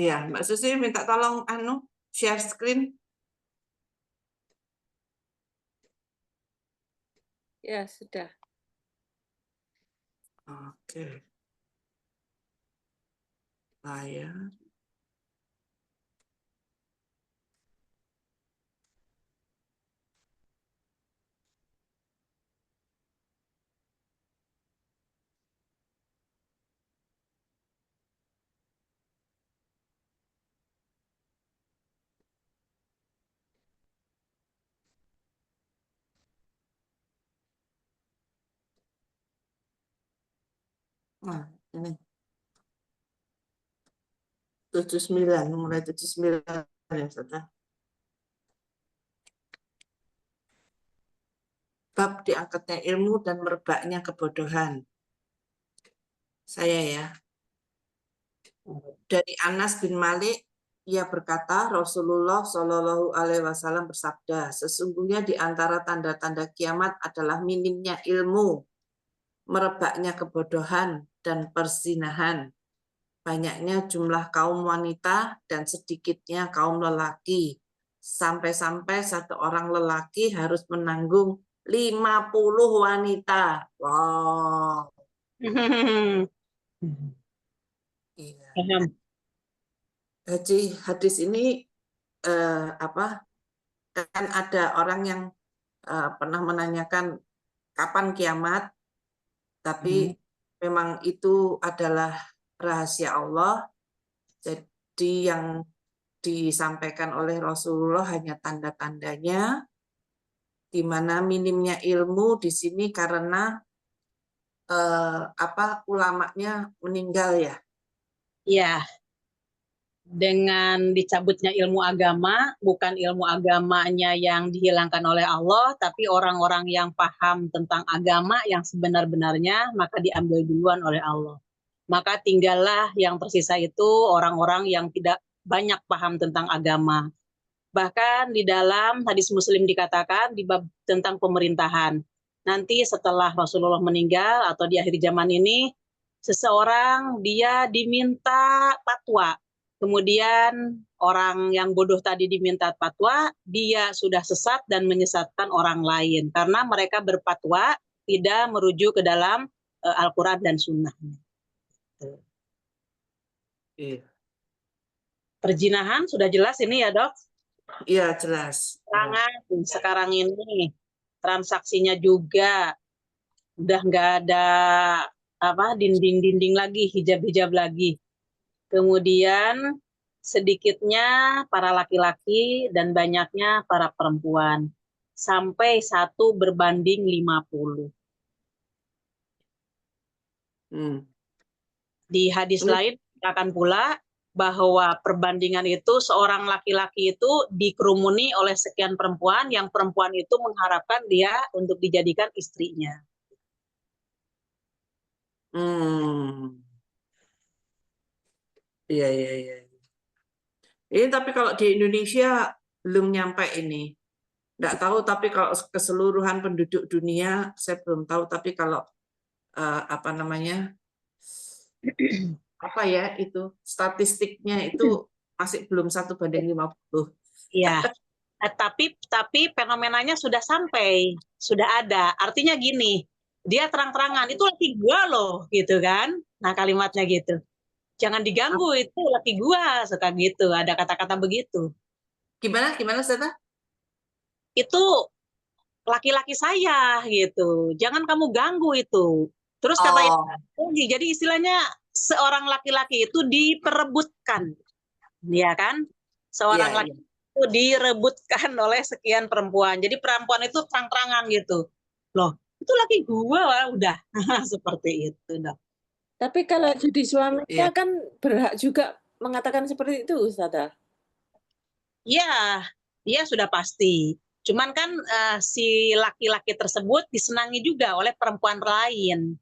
Iya, Mbak Susi minta tolong share screen. Ya, sudah. Oke. Layar. Nah, ini 79, mulai 79 ya, Saudara. Bab diangkatnya ilmu dan merebaknya kebodohan. Saya ya. Dari Anas bin Malik, ia berkata, Rasulullah Shallallahu Alaihi Wasallam bersabda, sesungguhnya di antara tanda-tanda kiamat adalah minimnya ilmu, merebaknya kebodohan dan perzinahan, banyaknya jumlah kaum wanita dan sedikitnya kaum lelaki, sampai-sampai satu orang lelaki harus menanggung 50 wanita. Wow. Iya. Paham. Hadis ini kan ada orang yang pernah menanyakan kapan kiamat, tapi memang itu adalah rahasia Allah. Jadi yang disampaikan oleh Rasulullah hanya tanda-tandanya, di mana minimnya ilmu di sini karena ulamanya meninggal ya. Ya, dengan dicabutnya ilmu agama, bukan ilmu agamanya yang dihilangkan oleh Allah, tapi orang-orang yang paham tentang agama yang sebenar-benarnya, maka diambil duluan oleh Allah. Maka tinggallah yang tersisa itu orang-orang yang tidak banyak paham tentang agama. Bahkan di dalam hadis Muslim dikatakan di bab tentang pemerintahan. Nanti setelah Rasulullah meninggal atau di akhir zaman ini, seseorang dia diminta fatwa. Kemudian orang yang bodoh tadi diminta fatwa, dia sudah sesat dan menyesatkan orang lain. Karena mereka berfatwa tidak merujuk ke dalam Al-Quran dan Sunnah. Iya. Perzinahan sudah jelas ini ya, Dok? Iya, jelas. Sekarang ini transaksinya juga udah nggak ada dinding-dinding lagi, hijab-hijab lagi. Kemudian sedikitnya para laki-laki dan banyaknya para perempuan. Sampai 1:50. Di hadis lain akan pula bahwa perbandingan itu seorang laki-laki itu dikerumuni oleh sekian perempuan, yang perempuan itu mengharapkan dia untuk dijadikan istrinya. Iya, iya, iya. Ini tapi kalau di Indonesia belum nyampe ini. Nggak tahu, tapi kalau keseluruhan penduduk dunia saya belum tahu. Tapi kalau itu statistiknya itu masih belum 1:50. Iya. Tapi fenomenanya sudah sampai, sudah ada. Artinya gini, dia terang-terangan itu laki gua loh, gitu kan? Nah kalimatnya gitu. Jangan diganggu, itu laki gua, suka gitu. Ada kata-kata begitu. Gimana, Seta? Itu laki-laki saya gitu, jangan kamu ganggu itu. Terus kata jadi istilahnya seorang laki-laki itu diperebutkan, ya kan? Seorang laki itu direbutkan oleh sekian perempuan. Jadi perempuan itu terang-terangan gitu. Loh, itu laki gua lah, udah. Seperti itu, Dok. Tapi kalau jadi suaminya kan berhak juga mengatakan seperti itu, Ustazah. Iya, iya sudah pasti. Cuman kan si laki-laki tersebut disenangi juga oleh perempuan lain.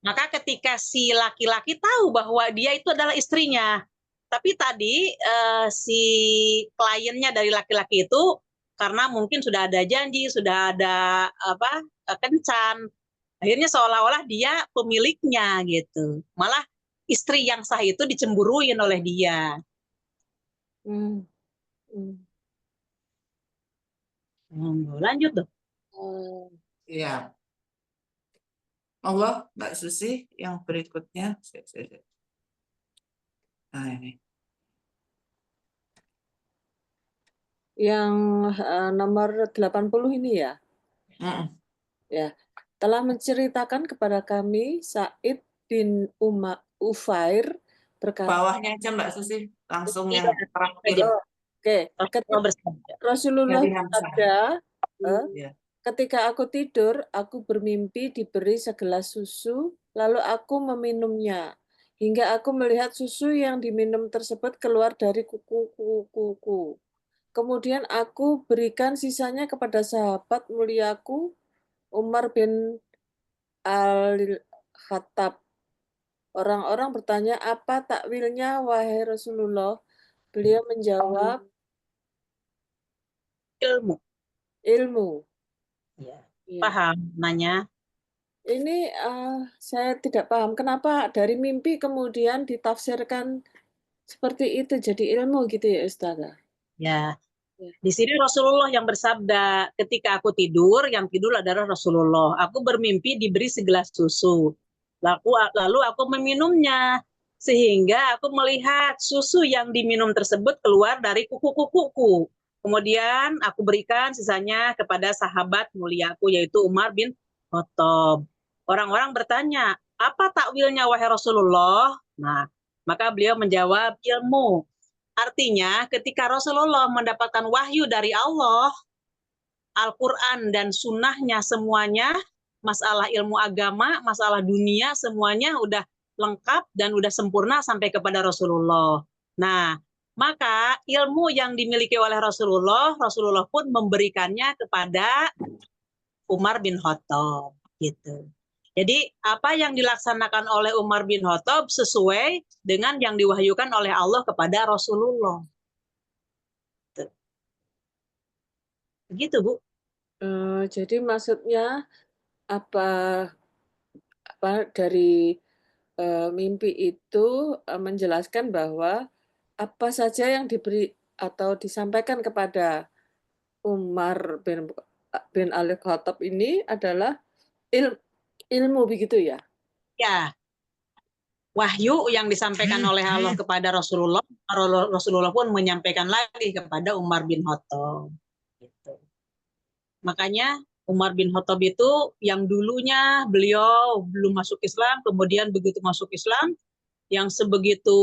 Maka ketika si laki-laki tahu bahwa dia itu adalah istrinya, tapi tadi si kliennya dari laki-laki itu karena mungkin sudah ada janji, sudah ada kencan, akhirnya seolah-olah dia pemiliknya gitu. Malah istri yang sah itu dicemburuin oleh dia. Hmm. Hmm. Lanjut tuh. Iya. Allah, Mbak Susi, yang berikutnya. Nah, ini. Yang nomor 80 ini ya. Ya, telah menceritakan kepada kami Sa'id bin Ufair berkata, Bawahnya aja Mbak Susi, langsung yang Iya. terakhir oke, Rasulullah bersabda. Rasulullah dari Hamzah. bersabda, Ya. ketika aku tidur, aku bermimpi diberi segelas susu, lalu aku meminumnya. Hingga aku melihat susu yang diminum tersebut keluar dari kuku-kukuku. Kemudian aku berikan sisanya kepada sahabat muliaku, Umar bin Al-Khattab. Orang-orang bertanya, apa takwilnya, wahai Rasulullah? Beliau menjawab, Ilmu. ilmu. Ya. Ya. Paham nanya? Ini saya tidak paham kenapa dari mimpi kemudian ditafsirkan seperti itu jadi ilmu gitu ya Ustazah. Ya. Ya. Di sini Rasulullah yang bersabda, ketika aku tidur, yang tidur adalah Rasulullah. Aku bermimpi diberi segelas susu. Lalu aku meminumnya. Sehingga aku melihat susu yang diminum tersebut keluar dari kuku-kukuku. Kemudian aku berikan sisanya kepada sahabat muliaku, yaitu Umar bin Khattab. Orang-orang bertanya, apa takwilnya wahai Rasulullah? Nah, maka beliau menjawab, ilmu. Artinya ketika Rasulullah mendapatkan wahyu dari Allah, Al-Quran dan sunnahnya semuanya, masalah ilmu agama, masalah dunia, semuanya udah lengkap dan udah sempurna sampai kepada Rasulullah. Nah, maka ilmu yang dimiliki oleh Rasulullah, Rasulullah pun memberikannya kepada Umar bin Khattab. Gitu. Jadi apa yang dilaksanakan oleh Umar bin Khattab sesuai dengan yang diwahyukan oleh Allah kepada Rasulullah. Begitu, Bu. Jadi maksudnya apa dari mimpi itu menjelaskan bahwa apa saja yang diberi atau disampaikan kepada Umar bin Al-Khattab ini adalah ilmu begitu ya? Ya, wahyu yang disampaikan oleh Allah kepada Rasulullah, Rasulullah pun menyampaikan lagi kepada Umar bin Khattab. Gitu. Makanya Umar bin Khattab itu yang dulunya beliau belum masuk Islam, kemudian begitu masuk Islam, yang sebegitu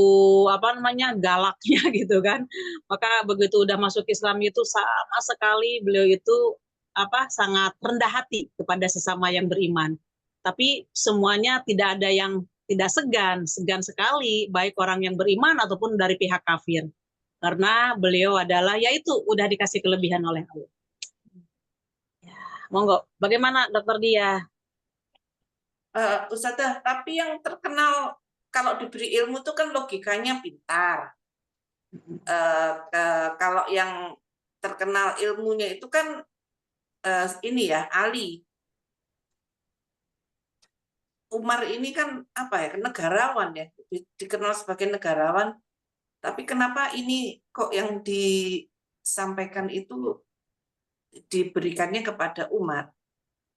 galaknya gitu kan. Maka begitu udah masuk Islam itu sama sekali beliau itu sangat rendah hati kepada sesama yang beriman. Tapi semuanya tidak ada yang tidak segan sekali, baik orang yang beriman ataupun dari pihak kafir. Karena beliau adalah, yaitu udah dikasih kelebihan oleh Allah. Ya, monggo, bagaimana Dokter Dia? Ustazah, tapi yang terkenal kalau diberi ilmu itu kan logikanya pintar. Kalau yang terkenal ilmunya itu kan ini ya, Ali. Umar ini kan negarawan ya, dikenal sebagai negarawan. Tapi kenapa ini kok yang disampaikan itu diberikannya kepada Umar?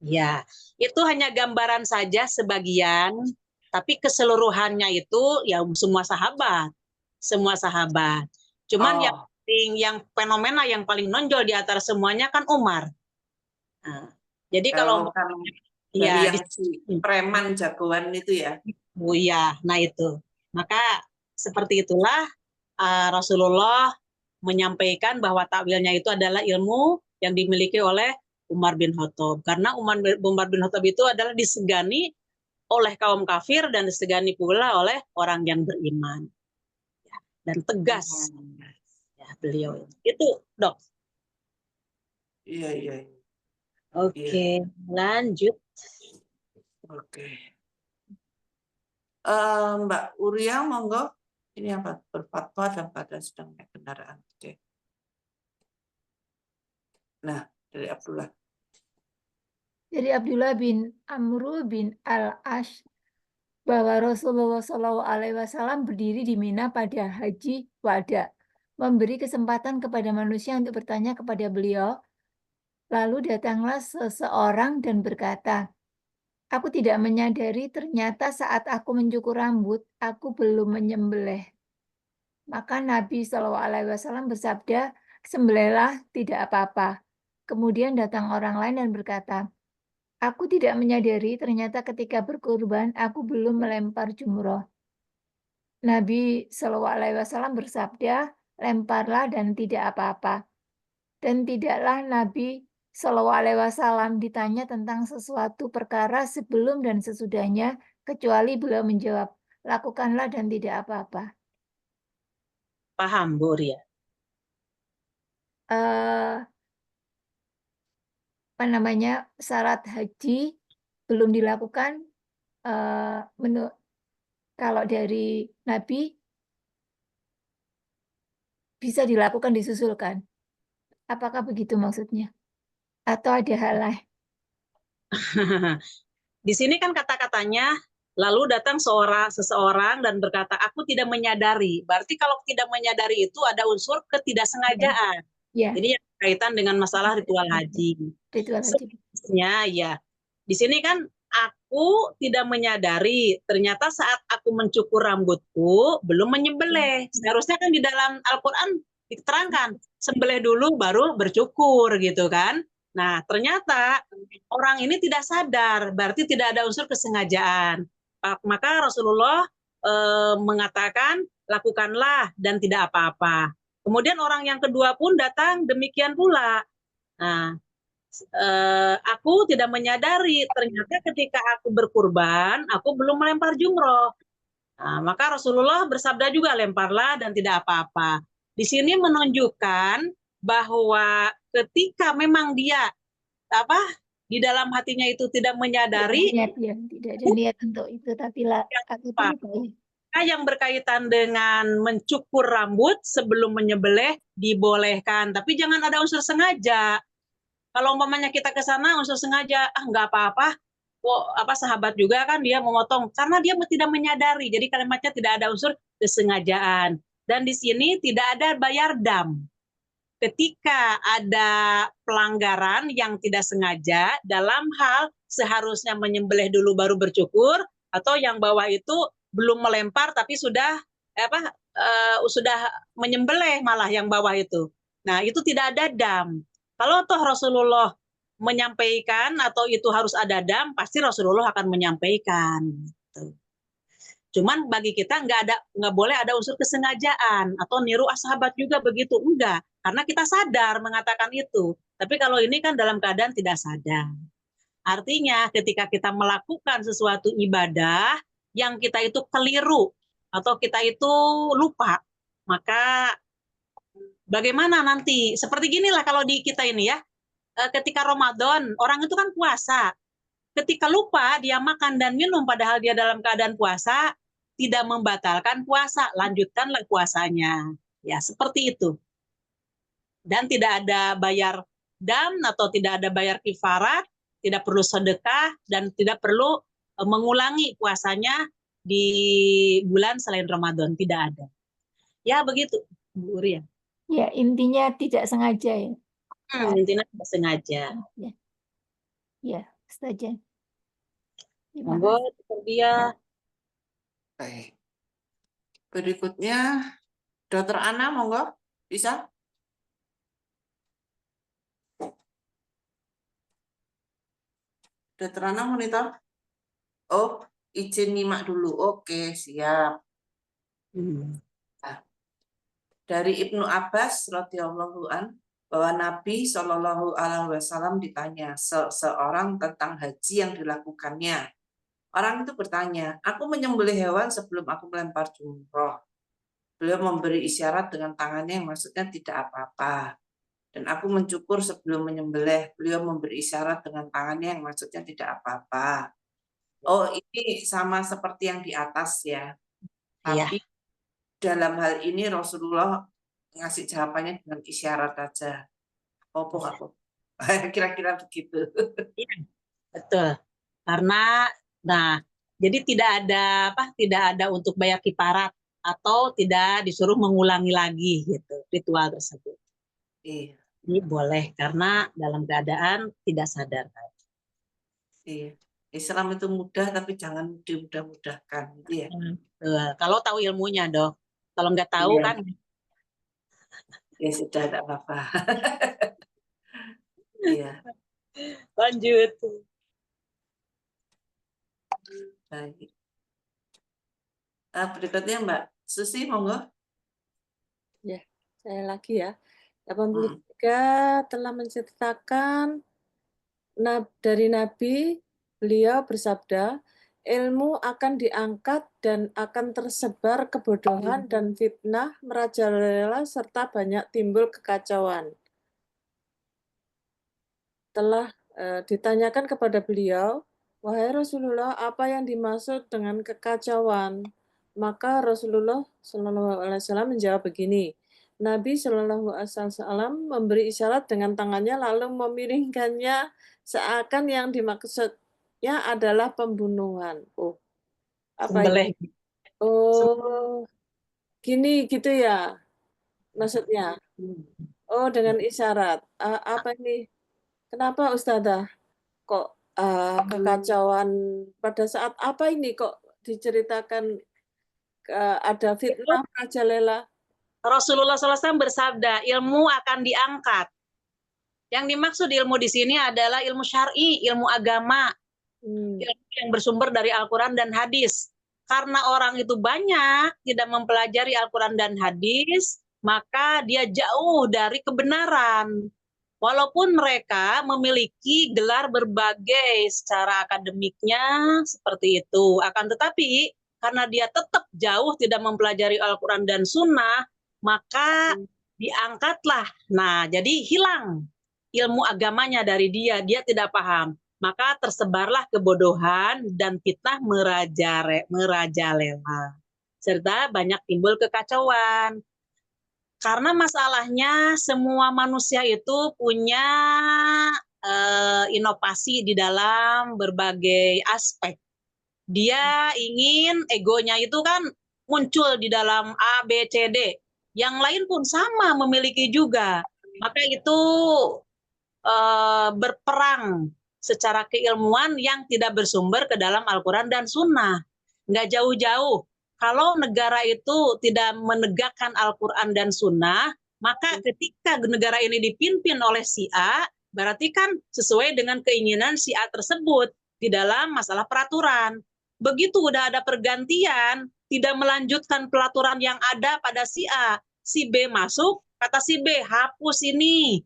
Ya, itu hanya gambaran saja sebagian, tapi keseluruhannya itu ya semua sahabat. Semua sahabat. Cuman yang fenomena yang paling nonjol di antara semuanya kan Umar. Nah, jadi kalau dari yang si preman jagoan itu ya. Oh iya, nah itu. Maka seperti itulah Rasulullah menyampaikan bahwa takwilnya itu adalah ilmu yang dimiliki oleh Umar bin Khattab. Karena Umar bin Khattab itu adalah disegani oleh kaum kafir dan disegani pula oleh orang yang beriman. Ya, dan tegas ya beliau itu, Dok. Iya. Oke, lanjut. Oke. Mbak Uria, monggo. Ini apa? Berfatwa dan pada sedang naik kendaraan. Oke. Nah, dari Abdullah. Dari Abdullah bin Amru bin Al-Ash bahwa Rasulullah SAW berdiri di Mina pada haji wada, memberi kesempatan kepada manusia untuk bertanya kepada beliau. Lalu datanglah seseorang dan berkata, aku tidak menyadari ternyata saat aku mencukur rambut, aku belum menyembelih. Maka Nabi SAW bersabda, sembelihlah, tidak apa-apa. Kemudian datang orang lain dan berkata, aku tidak menyadari ternyata ketika berkurban aku belum melempar jumroh. Nabi SAW bersabda, lemparlah dan tidak apa-apa. Dan tidaklah Nabi SAW ditanya tentang sesuatu perkara sebelum dan sesudahnya, kecuali beliau menjawab, lakukanlah dan tidak apa-apa. Paham, Bu Ria? Apa namanya, syarat haji belum dilakukan, kalau dari Nabi bisa dilakukan, disusulkan. Apakah begitu maksudnya? Atau ada hal lain? Di sini kan kata-katanya, lalu datang seseorang dan berkata, aku tidak menyadari. Berarti kalau tidak menyadari itu ada unsur ketidaksengajaan. Ya, Jadi yang berkaitan dengan masalah ritual haji. ritual haji. Sebenarnya ya, di sini kan aku tidak menyadari ternyata saat aku mencukur rambutku belum menyembelih. Seharusnya kan di dalam Al-Quran diterangkan sembelih dulu baru bercukur gitu kan. Nah ternyata orang ini tidak sadar, berarti tidak ada unsur kesengajaan. Maka Rasulullah mengatakan lakukanlah dan tidak apa-apa. Kemudian orang yang kedua pun datang demikian pula. Nah, aku tidak menyadari ternyata ketika aku berkurban, aku belum melempar jumroh. Nah, maka Rasulullah bersabda juga lemparlah dan tidak apa-apa. Di sini menunjukkan bahwa ketika memang dia di dalam hatinya itu tidak menyadari, tidak ada niat untuk itu, tapi yang berkaitan dengan mencukur rambut sebelum menyembelih dibolehkan, tapi jangan ada unsur sengaja. Kalau umpamanya kita ke sana unsur sengaja, nggak apa-apa, sahabat juga kan dia memotong karena dia tidak menyadari, jadi kalimatnya tidak ada unsur kesengajaan. Dan di sini tidak ada bayar dam. Ketika ada pelanggaran yang tidak sengaja dalam hal seharusnya menyembelih dulu baru bercukur, atau yang bawah itu belum melempar tapi sudah menyembelih malah yang bawah itu. Nah, itu tidak ada dam. Kalau toh Rasulullah menyampaikan atau itu harus ada dam, pasti Rasulullah akan menyampaikan. Cuman bagi kita nggak boleh ada unsur kesengajaan atau niru sahabat juga begitu, enggak, karena kita sadar mengatakan itu. Tapi kalau ini kan dalam keadaan tidak sadar. Artinya ketika kita melakukan sesuatu ibadah yang kita itu keliru atau kita itu lupa, maka bagaimana nanti? Seperti ginilah kalau di kita ini ya, ketika Ramadan, orang itu kan puasa. Ketika lupa dia makan dan minum padahal dia dalam keadaan puasa, tidak membatalkan puasa, lanjutkanlah puasanya. Ya, seperti itu. Dan tidak ada bayar dam atau tidak ada bayar kifarat, tidak perlu sedekah dan tidak perlu mengulangi puasanya di bulan selain Ramadan, tidak ada. Ya, begitu, Bu Ria. Ya, intinya tidak sengaja ya. Intinya tidak sengaja. Ya, setuju. Monggo, dia. Baik. Berikutnya, Dokter Ana, monggo, bisa? Dokter Ana monitor? Oh, izin nyimak dulu. Oke, siap. Nah, dari Ibnu Abbas radhiyallahu an bahwa Nabi Shallallahu alaihi wasallam ditanya seorang tentang haji yang dilakukannya. Orang itu bertanya, aku menyembelih hewan sebelum aku melempar jumroh. Beliau memberi isyarat dengan tangannya yang maksudnya tidak apa-apa. Dan aku mencukur sebelum menyembelih. Beliau memberi isyarat dengan tangannya yang maksudnya tidak apa-apa. Oh, ini sama seperti yang di atas ya. Tapi dalam hal ini Rasulullah ngasih jawabannya dengan isyarat aja. Apa? Kira-kira begitu. Betul. Karena Jadi tidak ada untuk bayar kifarat atau tidak disuruh mengulangi lagi gitu ritual tersebut. Iya, Ini boleh karena dalam keadaan tidak sadar. iya. Islam itu mudah tapi jangan dimudah-mudahkan, gitu ya. Kalau tahu ilmunya, Dok. Kalau nggak tahu Iya. kan Ya sudah, tidak apa-apa. Iya, lanjut. baik. Berikutnya Mbak Susi, monggo. Ya, saya lagi ya. 83 telah menceritakan dari Nabi, beliau bersabda, ilmu akan diangkat dan akan tersebar kebodohan dan fitnah merajalela serta banyak timbul kekacauan. Telah ditanyakan kepada beliau, wahai Rasulullah, apa yang dimaksud dengan kekacauan? Maka Rasulullah SAW menjawab begini, Nabi SAW memberi isyarat dengan tangannya lalu memiringkannya seakan yang dimaksudnya adalah pembunuhan. Oh, apa Sembelih. Oh, gini gitu ya maksudnya. Oh, dengan isyarat. Apa ini? Kenapa Ustazah? Kok kekacauan pada saat apa ini kok diceritakan ada fitnah merajalela? Rasulullah SAW bersabda, ilmu akan diangkat. Yang dimaksud ilmu di sini adalah ilmu syar'i, ilmu agama, ilmu yang bersumber dari Al-Quran dan hadis. Karena orang itu banyak tidak mempelajari Al-Quran dan hadis, maka dia jauh dari kebenaran. Walaupun mereka memiliki gelar berbagai secara akademiknya seperti itu. Akan tetapi karena dia tetap jauh tidak mempelajari Al-Quran dan Sunnah, maka diangkatlah. Nah, jadi hilang ilmu agamanya dari dia tidak paham. Maka tersebarlah kebodohan dan fitnah merajalela. Serta banyak timbul kekacauan. Karena masalahnya semua manusia itu punya inovasi di dalam berbagai aspek. Dia ingin egonya itu kan muncul di dalam A, B, C, D. Yang lain pun sama memiliki juga. Maka itu berperang secara keilmuan yang tidak bersumber ke dalam Al-Quran dan Sunnah. Nggak jauh-jauh. Kalau negara itu tidak menegakkan Al-Quran dan Sunnah, maka ketika negara ini dipimpin oleh si A, berarti kan sesuai dengan keinginan si A tersebut di dalam masalah peraturan. Begitu udah ada pergantian, tidak melanjutkan pelaturan yang ada pada si A, si B masuk, kata si B, hapus ini,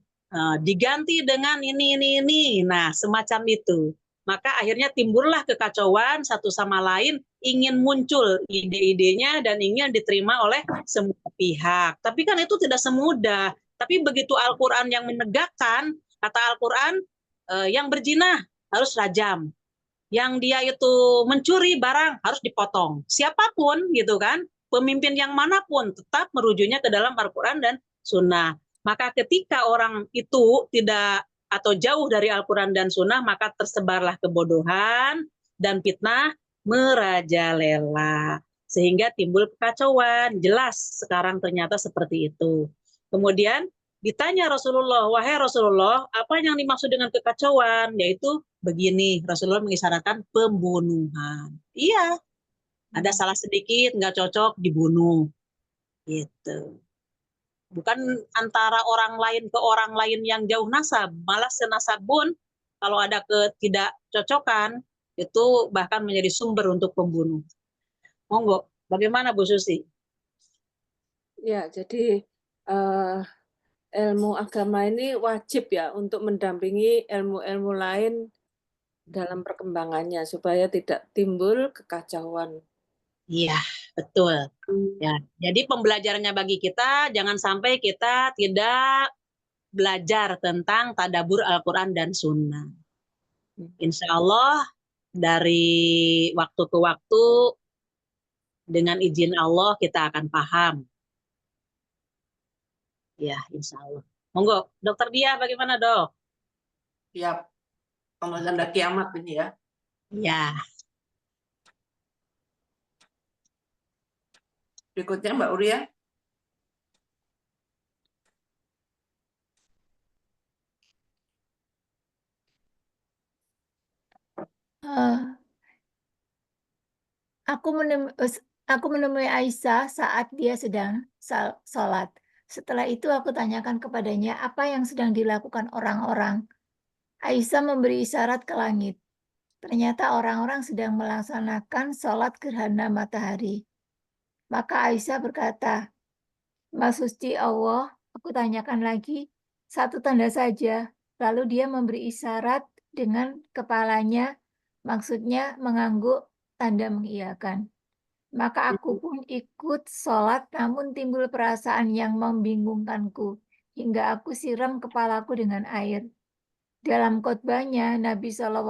diganti dengan ini. Nah, semacam itu. Maka akhirnya timbullah kekacauan satu sama lain, ingin muncul ide-idenya dan ingin diterima oleh semua pihak. Tapi kan itu tidak semudah. Tapi begitu Al-Quran yang menegakkan, kata Al-Quran, yang berzina harus rajam. Yang dia itu mencuri barang harus dipotong. Siapapun gitu kan, pemimpin yang manapun tetap merujuknya ke dalam Al-Quran dan Sunnah. Maka ketika orang itu tidak atau jauh dari Al-Quran dan Sunnah, maka tersebarlah kebodohan dan fitnah merajalela. Sehingga timbul kekacauan. Jelas sekarang ternyata seperti itu. Kemudian ditanya Rasulullah, wahai Rasulullah, apa yang dimaksud dengan kekacauan? Yaitu begini, Rasulullah mengisyaratkan pembunuhan. Iya, ada salah sedikit, nggak cocok, dibunuh. Gitu. Bukan antara orang lain ke orang lain yang jauh nasab, malah senasab pun kalau ada ketidakcocokan itu bahkan menjadi sumber untuk pembunuh. Monggo, bagaimana Bu Susi? Ya, jadi ilmu agama ini wajib ya untuk mendampingi ilmu-ilmu lain dalam perkembangannya supaya tidak timbul kekacauan. Iya, betul. Ya, jadi pembelajarannya bagi kita jangan sampai kita tidak belajar tentang tadabbur Al-Quran dan Sunnah. Insya Allah dari waktu ke waktu dengan izin Allah kita akan paham. Ya, insya Allah. Monggo, Dokter Dia bagaimana Dok? Siap. Kalau tanda kiamat ini ya. Ya. Berikutnya Mbak Uria. Eh, aku menemui Aisyah saat dia sedang sholat. Setelah itu aku tanyakan kepadanya apa yang sedang dilakukan orang-orang. Aisyah memberi isyarat ke langit. Ternyata orang-orang sedang melaksanakan sholat gerhana matahari. Maka Aisyah berkata, Maha Suci Allah, aku tanyakan lagi, satu tanda saja. Lalu dia memberi isyarat dengan kepalanya, maksudnya mengangguk tanda mengiyakan. Maka aku pun ikut sholat, namun timbul perasaan yang membingungkanku, hingga aku siram kepalaku dengan air. Dalam khotbahnya, Nabi SAW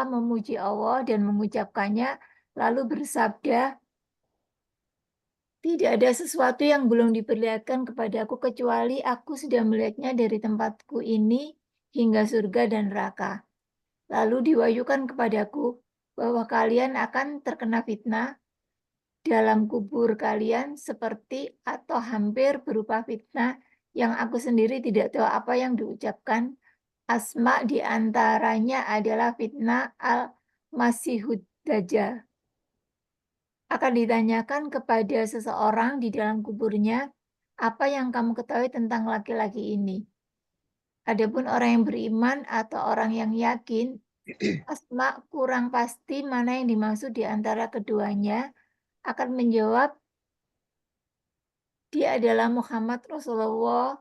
memuji Allah dan mengucapkannya, lalu bersabda, tidak ada sesuatu yang belum diperlihatkan kepadaku kecuali aku sudah melihatnya dari tempatku ini hingga surga dan neraka. Lalu diwahyukan kepadaku bahwa kalian akan terkena fitnah dalam kubur kalian seperti atau hampir berupa fitnah yang aku sendiri tidak tahu apa yang diucapkan. Asma di antaranya adalah fitnah al-Masihud Dajjal. Akan ditanyakan kepada seseorang di dalam kuburnya, apa yang kamu ketahui tentang laki-laki ini? Adapun orang yang beriman atau orang yang yakin, Asma kurang pasti mana yang dimaksud di antara keduanya, akan menjawab, dia adalah Muhammad Rasulullah,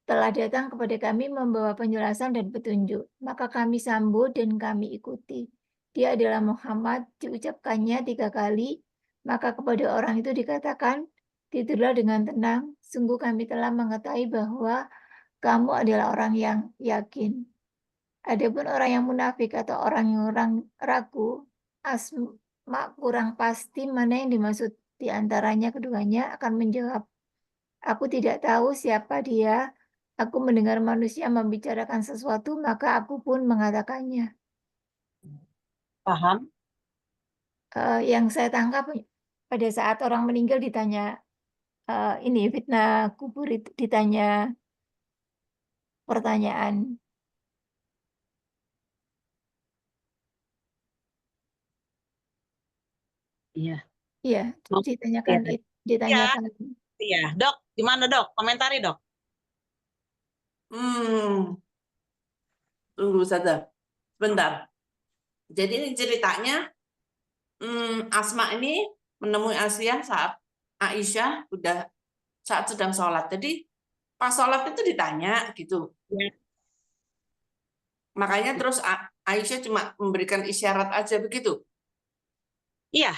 telah datang kepada kami membawa penjelasan dan petunjuk. Maka kami sambut dan kami ikuti. Dia adalah Muhammad, diucapkannya 3 kali. Maka kepada orang itu dikatakan, tidurlah dengan tenang. Sungguh kami telah mengetahui bahwa kamu adalah orang yang yakin. Adapun orang yang munafik atau orang yang ragu, Asma kurang pasti mana yang dimaksud di antaranya keduanya akan menjawab, aku tidak tahu siapa dia. Aku mendengar manusia membicarakan sesuatu, maka aku pun mengatakannya. Paham? Yang saya tangkap pada saat orang meninggal ditanya, ini fitnah kubur itu ditanya pertanyaan. Iya. Iya, Oh, ditanyakan iya. ditanyakan. Iya, Dok, gimana Dok? Komentari Dok. Tunggu saja. Sebentar. Jadi ini ceritanya Asma ini menemui Aisyah saat sedang sholat. Jadi pas sholat itu ditanya gitu. Ya. Makanya terus Aisyah cuma memberikan isyarat aja begitu. Iya.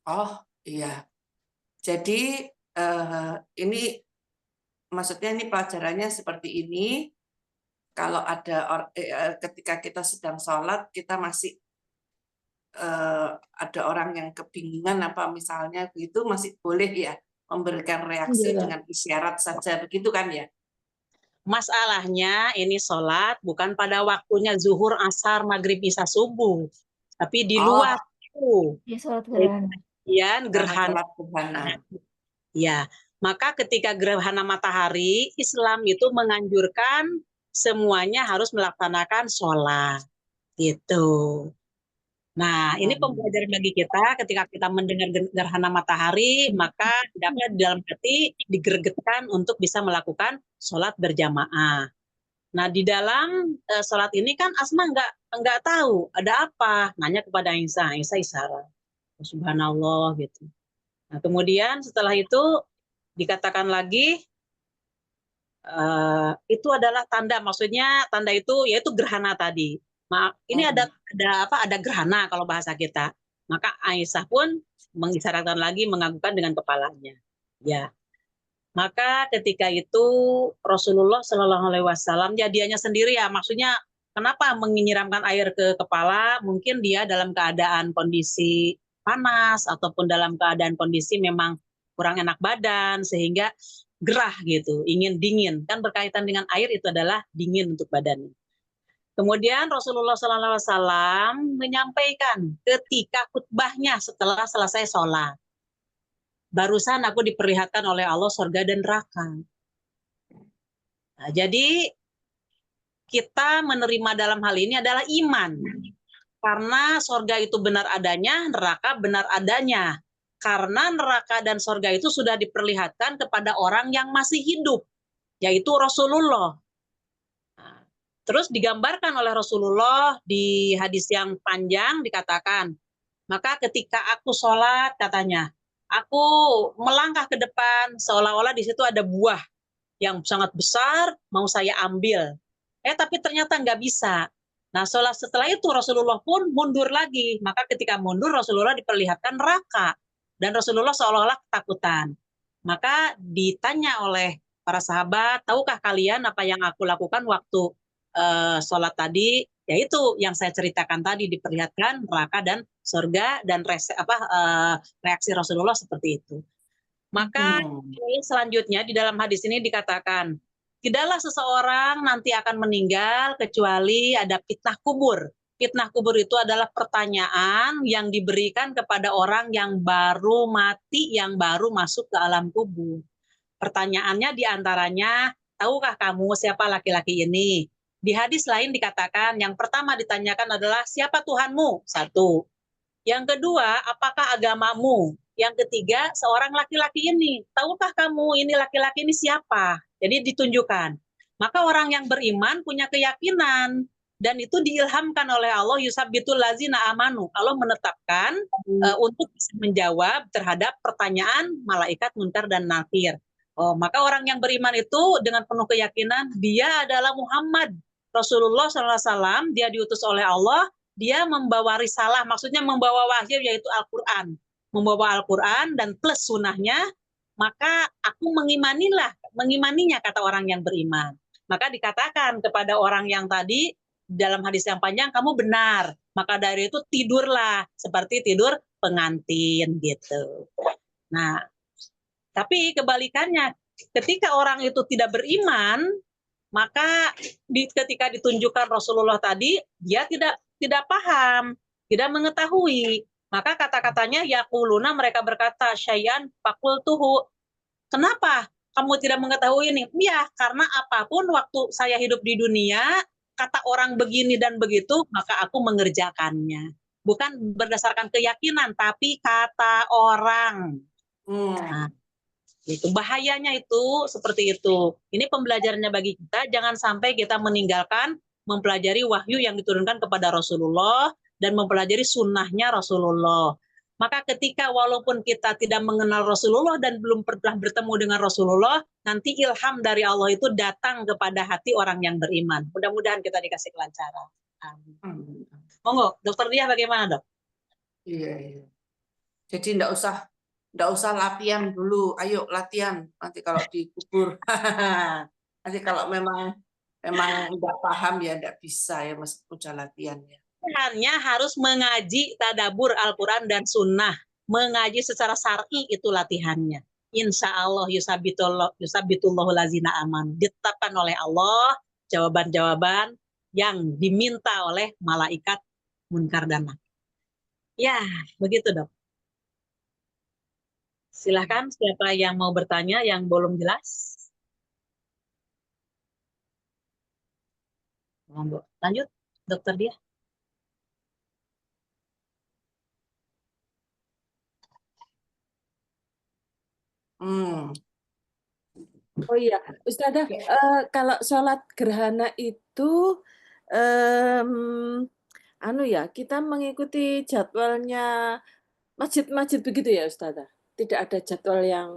Oh iya. Jadi ini maksudnya ini pelajarannya seperti ini. Kalau ada ketika kita sedang sholat, kita masih ada orang yang kebingungan apa misalnya begitu, masih boleh ya memberikan reaksi Iya. dengan isyarat saja begitu kan ya? Masalahnya ini sholat bukan pada waktunya zuhur, asar, maghrib, isya, subuh, tapi di luar itu. Dia sholat gerhana. Kemudian gerhana. Sholat gerhana. Ya, maka ketika gerhana matahari, Islam itu menganjurkan semuanya harus melaksanakan sholat. Gitu. Nah, ini pembelajaran bagi kita ketika kita mendengar gerhana matahari, maka hendaknya di dalam hati digeregetkan untuk bisa melakukan sholat berjamaah. Nah, di dalam sholat ini kan Asma nggak tahu ada apa, nanya kepada Aisyah isyarat, subhanallah gitu. Nah, kemudian setelah itu dikatakan lagi itu adalah tanda, maksudnya tanda itu yaitu gerhana tadi. Ini ada gerhana kalau bahasa kita. Maka Aisyah pun mengisyaratkan lagi, menganggukkan dengan kepalanya. Ya. Maka ketika itu Rasulullah Shallallahu Alaihi Wasallam, ya dianya sendiri ya, maksudnya kenapa menyiramkan air ke kepala? Mungkin dia dalam keadaan kondisi panas ataupun dalam keadaan kondisi memang kurang enak badan sehingga gerah gitu, ingin dingin. Kan berkaitan dengan air itu adalah dingin untuk badannya. Kemudian Rasulullah SAW menyampaikan ketika khutbahnya setelah selesai sholat. barusan aku diperlihatkan oleh Allah surga dan neraka. Nah, jadi kita menerima dalam hal ini adalah iman. Karena surga itu benar adanya, neraka benar adanya. Karena neraka dan surga itu sudah diperlihatkan kepada orang yang masih hidup, yaitu Rasulullah. Nah, terus digambarkan oleh Rasulullah di hadis yang panjang dikatakan, maka ketika aku sholat katanya, aku melangkah ke depan seolah-olah di situ ada buah yang sangat besar mau saya ambil. Tapi ternyata nggak bisa. Nah, setelah itu Rasulullah pun mundur lagi. Maka ketika mundur Rasulullah diperlihatkan neraka. Dan Rasulullah seolah-olah ketakutan. Maka ditanya oleh para sahabat, tahukah kalian apa yang aku lakukan waktu sholat tadi? Yaitu yang saya ceritakan tadi, diperlihatkan neraka dan surga dan reaksi Rasulullah seperti itu. Maka selanjutnya di dalam hadis ini dikatakan, tidaklah seseorang nanti akan meninggal kecuali ada fitnah kubur. Fitnah kubur itu adalah pertanyaan yang diberikan kepada orang yang baru mati, yang baru masuk ke alam kubur. Pertanyaannya diantaranya, tahukah kamu siapa laki-laki ini? Di hadis lain dikatakan, yang pertama ditanyakan adalah, siapa Tuhanmu? Satu. Yang kedua, apakah agamamu? Yang ketiga, seorang laki-laki ini. Tahukah kamu ini laki-laki ini siapa? Jadi ditunjukkan. Maka orang yang beriman punya keyakinan. Dan itu diilhamkan oleh Allah, yusabbitul lazina amanu. Allah menetapkan untuk bisa menjawab terhadap pertanyaan malaikat Munkar dan Nakir. Maka orang yang beriman itu dengan penuh keyakinan, dia adalah Muhammad. Rasulullah SAW, dia diutus oleh Allah, dia membawa risalah, maksudnya membawa wahyu yaitu Al-Quran. Membawa Al-Quran dan plus sunnahnya, maka aku mengimaninya kata orang yang beriman. Maka dikatakan kepada orang yang tadi, dalam hadis yang panjang, kamu benar. Maka dari itu tidurlah, seperti tidur pengantin gitu. Nah, tapi kebalikannya, ketika orang itu tidak beriman, maka ketika ditunjukkan Rasulullah tadi, dia tidak paham, tidak mengetahui. Maka kata-katanya yaquluna, mereka berkata syai'an faqultuhu. Kenapa kamu tidak mengetahui ini? Ya, karena apapun waktu saya hidup di dunia, kata orang begini dan begitu, maka aku mengerjakannya. Bukan berdasarkan keyakinan, tapi kata orang. Nah, itu bahayanya itu seperti itu. Ini pembelajarannya bagi kita, jangan sampai kita meninggalkan mempelajari wahyu yang diturunkan kepada Rasulullah dan mempelajari sunnahnya Rasulullah. Maka ketika walaupun kita tidak mengenal Rasulullah dan belum pernah bertemu dengan Rasulullah, nanti ilham dari Allah itu datang kepada hati orang yang beriman. Mudah-mudahan kita dikasih kelancaran. Amin. Monggo, Dokter Diah bagaimana, Dok? Iya. Jadi enggak usah latihan dulu. Ayo latihan. Nanti kalau dikubur. Nanti kalau memang enggak paham ya enggak bisa ya meskipun udah latihan ya. Hanya harus mengaji tadabur Al-Quran dan Sunnah. Mengaji secara syar'i itu latihannya. Insya Allah yusabbitullahu lazina aman. Ditetapkan oleh Allah jawaban-jawaban yang diminta oleh malaikat Munkar dan Nakir. Ya, begitu Dok. Silahkan siapa yang mau bertanya yang belum jelas. Lanjut, Dokter Diah. Oh iya, Ustazah, kalau sholat gerhana itu kita mengikuti jadwalnya masjid-masjid begitu ya, Ustazah? Tidak ada jadwal yang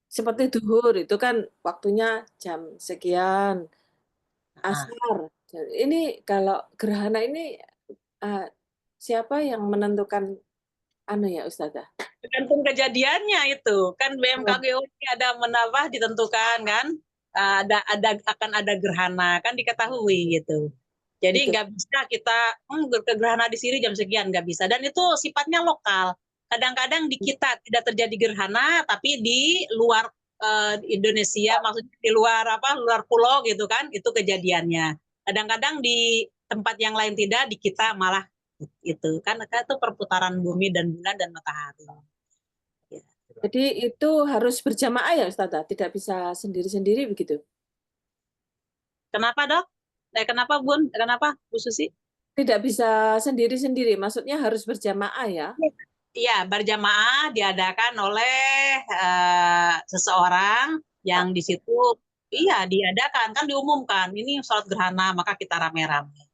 seperti duhur itu kan waktunya jam sekian, asar. Ini kalau gerhana ini siapa yang menentukan Ustazah? Tergantung kejadiannya itu kan BMKG ada menambah ditentukan kan akan ada gerhana kan diketahui gitu. Jadi nggak bisa kita gerhana di sini jam sekian, nggak bisa, dan itu sifatnya lokal. Kadang-kadang di kita tidak terjadi gerhana tapi di luar Indonesia, maksudnya di luar pulau gitu kan, itu kejadiannya. Kadang-kadang di tempat yang lain tidak, di kita malah Itu kan itu perputaran bumi dan bulan dan matahari. Ya. Jadi itu harus berjamaah ya Ustazah, tidak bisa sendiri-sendiri begitu? Kenapa, Dok? Kenapa, Bun? Kenapa, Bu Susi? Tidak bisa sendiri-sendiri, maksudnya harus berjamaah ya? Iya, berjamaah diadakan oleh seseorang yang di situ, iya diadakan, kan diumumkan, ini sholat gerhana, maka kita rame-rame.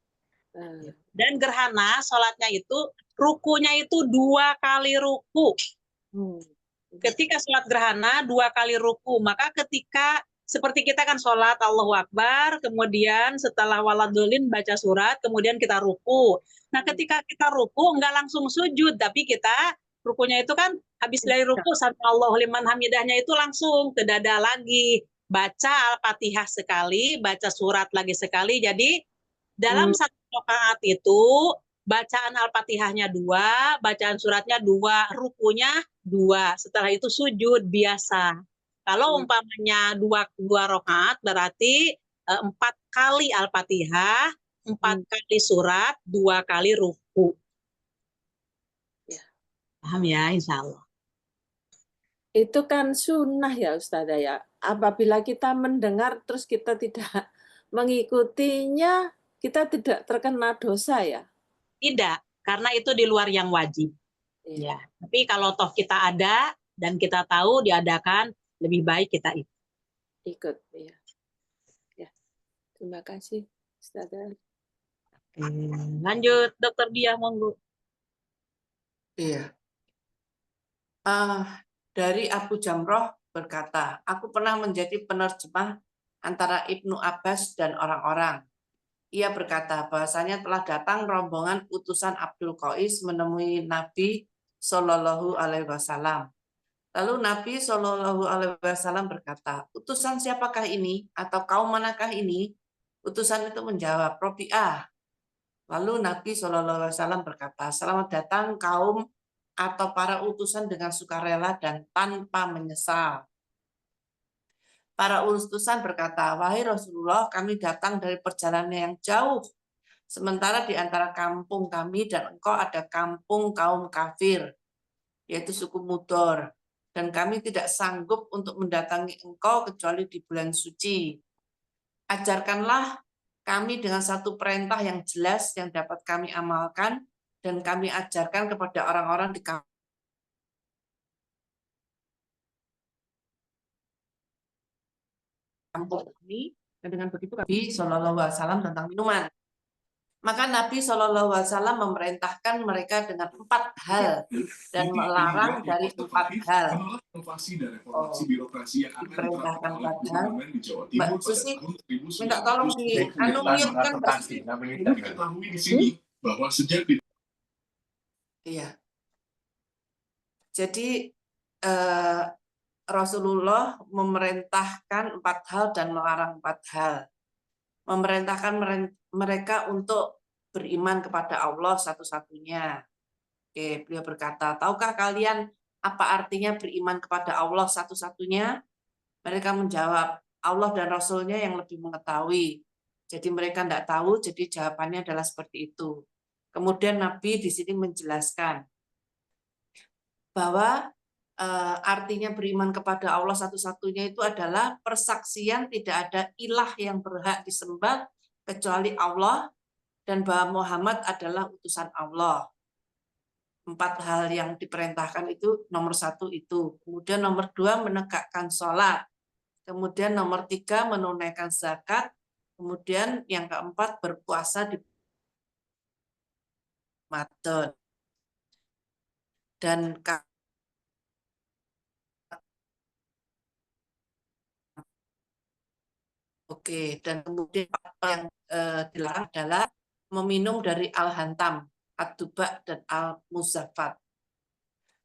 Dan gerhana, sholatnya itu, rukunya itu 2 kali ruku. Ketika sholat gerhana, 2 kali ruku, maka ketika seperti kita kan sholat Allahu Akbar, kemudian setelah waladulin baca surat, kemudian kita ruku. Nah ketika kita ruku nggak langsung sujud, tapi kita rukunya itu kan habis dari ruku sampai Allahu liman hamidahnya itu langsung ke dada lagi, baca Al-Fatihah sekali, baca surat lagi sekali. Jadi dalam satu rakaat itu bacaan Al-Fatihahnya 2, bacaan suratnya 2, rukunya 2. Setelah itu sujud biasa. Kalau umpamanya 2 rakaat berarti 4 kali Al-Fatihah, 4 kali surat, 2 kali ruku. Ya. Paham ya, insya Allah. Itu kan sunnah ya Ustazah ya. Apabila kita mendengar terus kita tidak mengikutinya, kita tidak terkena dosa ya? Tidak, karena itu di luar yang wajib. Ya. Tapi kalau toh kita ada dan kita tahu diadakan, lebih baik kita ikut. Ya. Ya. Terima kasih Ustazah. Lanjut, Dokter Diah, monggo. Iya. Dari Abu Jamroh berkata, aku pernah menjadi penerjemah antara Ibnu Abbas dan orang-orang. Ia berkata bahasanya telah datang rombongan utusan Abdul Qais menemui Nabi Shallallahu Alaihi Wasallam. Lalu Nabi Shallallahu Alaihi Wasallam berkata, utusan siapakah ini atau kaum manakah ini? Utusan itu menjawab, Robi'ah. Lalu Nabi Shallallahu Alaihi Wasallam berkata, selamat datang kaum atau para utusan dengan sukarela dan tanpa menyesal. Para utusan berkata, wahai Rasulullah, kami datang dari perjalanan yang jauh. Sementara di antara kampung kami dan engkau ada kampung kaum kafir, yaitu suku Mudor. Dan kami tidak sanggup untuk mendatangi engkau kecuali di bulan suci. Ajarkanlah kami dengan satu perintah yang jelas yang dapat kami amalkan, dan kami ajarkan kepada orang-orang di kampung kami, dan dengan begitu Nabi Shallallahu Alaihi Wasallam tentang minuman. Maka Nabi Shallallahu Alaihi Wasallam memerintahkan mereka dengan 4 hal dan melarang dari 4 hal. Diperintahkan 4 hal. Mbak Susi, minta tolong di mute-kan Mbak Susi. Iya. Jadi Rasulullah memerintahkan 4 hal dan melarang 4 hal. Memerintahkan mereka untuk beriman kepada Allah satu-satunya. Oke, beliau berkata, tahukah kalian apa artinya beriman kepada Allah satu-satunya? Mereka menjawab, Allah dan Rasulnya yang lebih mengetahui. Jadi mereka tidak tahu, jadi jawabannya adalah seperti itu. Kemudian Nabi di sini menjelaskan bahwa artinya beriman kepada Allah satu-satunya itu adalah persaksian tidak ada ilah yang berhak disembah kecuali Allah dan bahwa Muhammad adalah utusan Allah. 4 hal yang diperintahkan itu nomor 1 itu. Kemudian nomor 2 menegakkan sholat. Kemudian nomor 3 menunaikan zakat. Kemudian yang keempat berpuasa di Ramadan. Dan oke, dan kemudian apa yang dilarang adalah meminum dari al-hantam, ad-duba, dan al-muzaffat.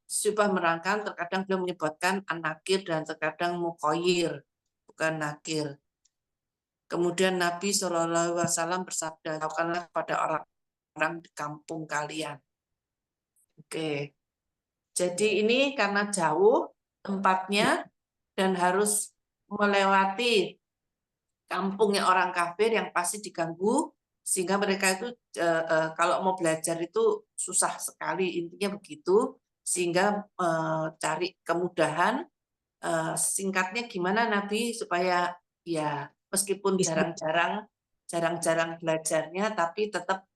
Syubah merangkan, terkadang beliau menyebutkan an-nakir dan terkadang muqayyir, bukan nakir. Kemudian Nabi SAW bersabda, lakukanlah kepada orang-orang di kampung kalian. Oke, jadi ini karena jauh tempatnya dan harus melewati kampungnya orang kafir yang pasti diganggu sehingga mereka itu kalau mau belajar itu susah sekali, intinya begitu, sehingga cari kemudahan. Singkatnya gimana Nabi supaya ya meskipun Bisa. jarang-jarang belajarnya tapi tetap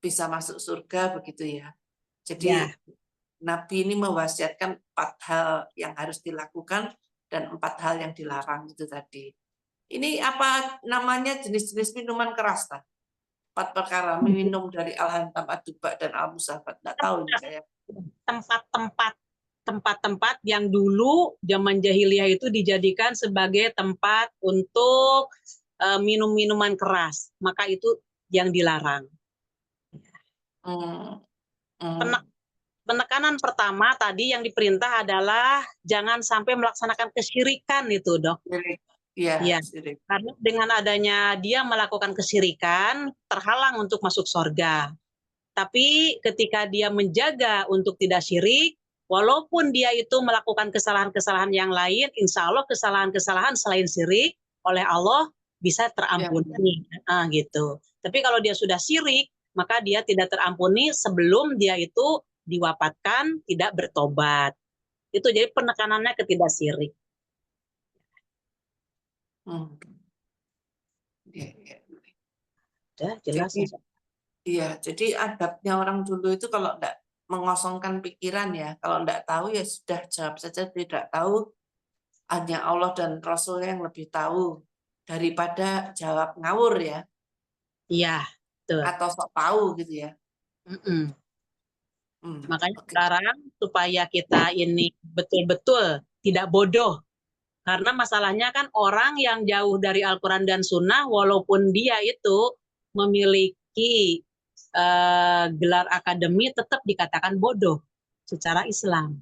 bisa masuk surga begitu ya. Jadi Ya. Nabi ini mewasiatkan 4 hal yang harus dilakukan dan 4 hal yang dilarang itu tadi. Ini apa namanya jenis-jenis minuman keras, tak? 4 perkara minum dari Al-Hantam, Ad-Duba, dan Al-Musabat. Nggak tahu ini saya. Tempat-tempat yang dulu zaman jahiliyah itu dijadikan sebagai tempat untuk minum-minuman keras, maka itu yang dilarang. Penekanan pertama tadi yang diperintah adalah jangan sampai melaksanakan kesyirikan itu, Dok. Iya, Ya, karena dengan adanya dia melakukan kesyirikan, terhalang untuk masuk surga. Tapi ketika dia menjaga untuk tidak syirik, walaupun dia itu melakukan kesalahan-kesalahan yang lain, insya Allah kesalahan-kesalahan selain syirik oleh Allah bisa terampuni. Ya. Gitu. Tapi kalau dia sudah syirik, maka dia tidak terampuni sebelum dia itu diwafatkan, tidak bertobat. Itu jadi penekanannya ke tidak syirik. Ya, jelas. Iya, jadi adabnya orang dulu itu kalau enggak mengosongkan pikiran ya, kalau enggak tahu ya sudah jawab saja tidak tahu, hanya Allah dan Rasul yang lebih tahu daripada jawab ngawur ya. Iya, betul. Atau sok tahu gitu ya. Makanya sekarang supaya kita ini betul-betul tidak bodoh. Karena masalahnya kan orang yang jauh dari Al-Quran dan Sunnah, walaupun dia itu memiliki gelar akademi, tetap dikatakan bodoh secara Islam.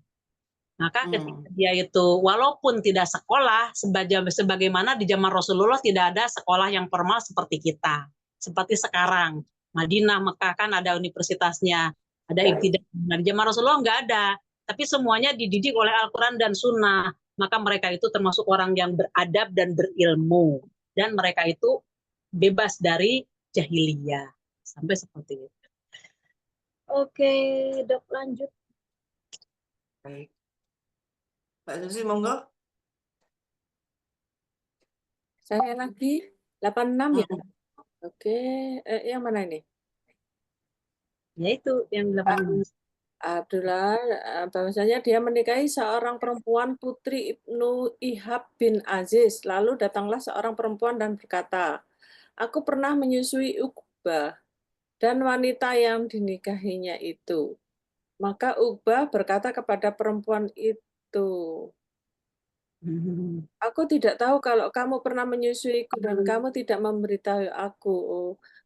Maka ketika dia itu walaupun tidak sekolah, sebagaimana di zaman Rasulullah tidak ada sekolah yang formal seperti kita. Seperti sekarang, Madinah, Mekah kan ada universitasnya, ada ibtidaiyah. Di zaman Rasulullah nggak ada, tapi semuanya dididik oleh Al-Quran dan Sunnah. Maka mereka itu termasuk orang yang beradab dan berilmu. Dan mereka itu bebas dari jahiliyah. Sampai seperti itu. Oke, Dok, lanjut. Baik. Mbak Susi, monggo. Saya lagi 86 ya. Oke, yang mana ini? Ya itu yang 86. Abdullah, bahwasanya dia menikahi seorang perempuan putri Ibnu Ihab bin Aziz. Lalu datanglah seorang perempuan dan berkata, aku pernah menyusui Uqbah dan wanita yang dinikahinya itu. Maka Uqbah berkata kepada perempuan itu, aku tidak tahu kalau kamu pernah menyusuiku dan kamu tidak memberitahu aku.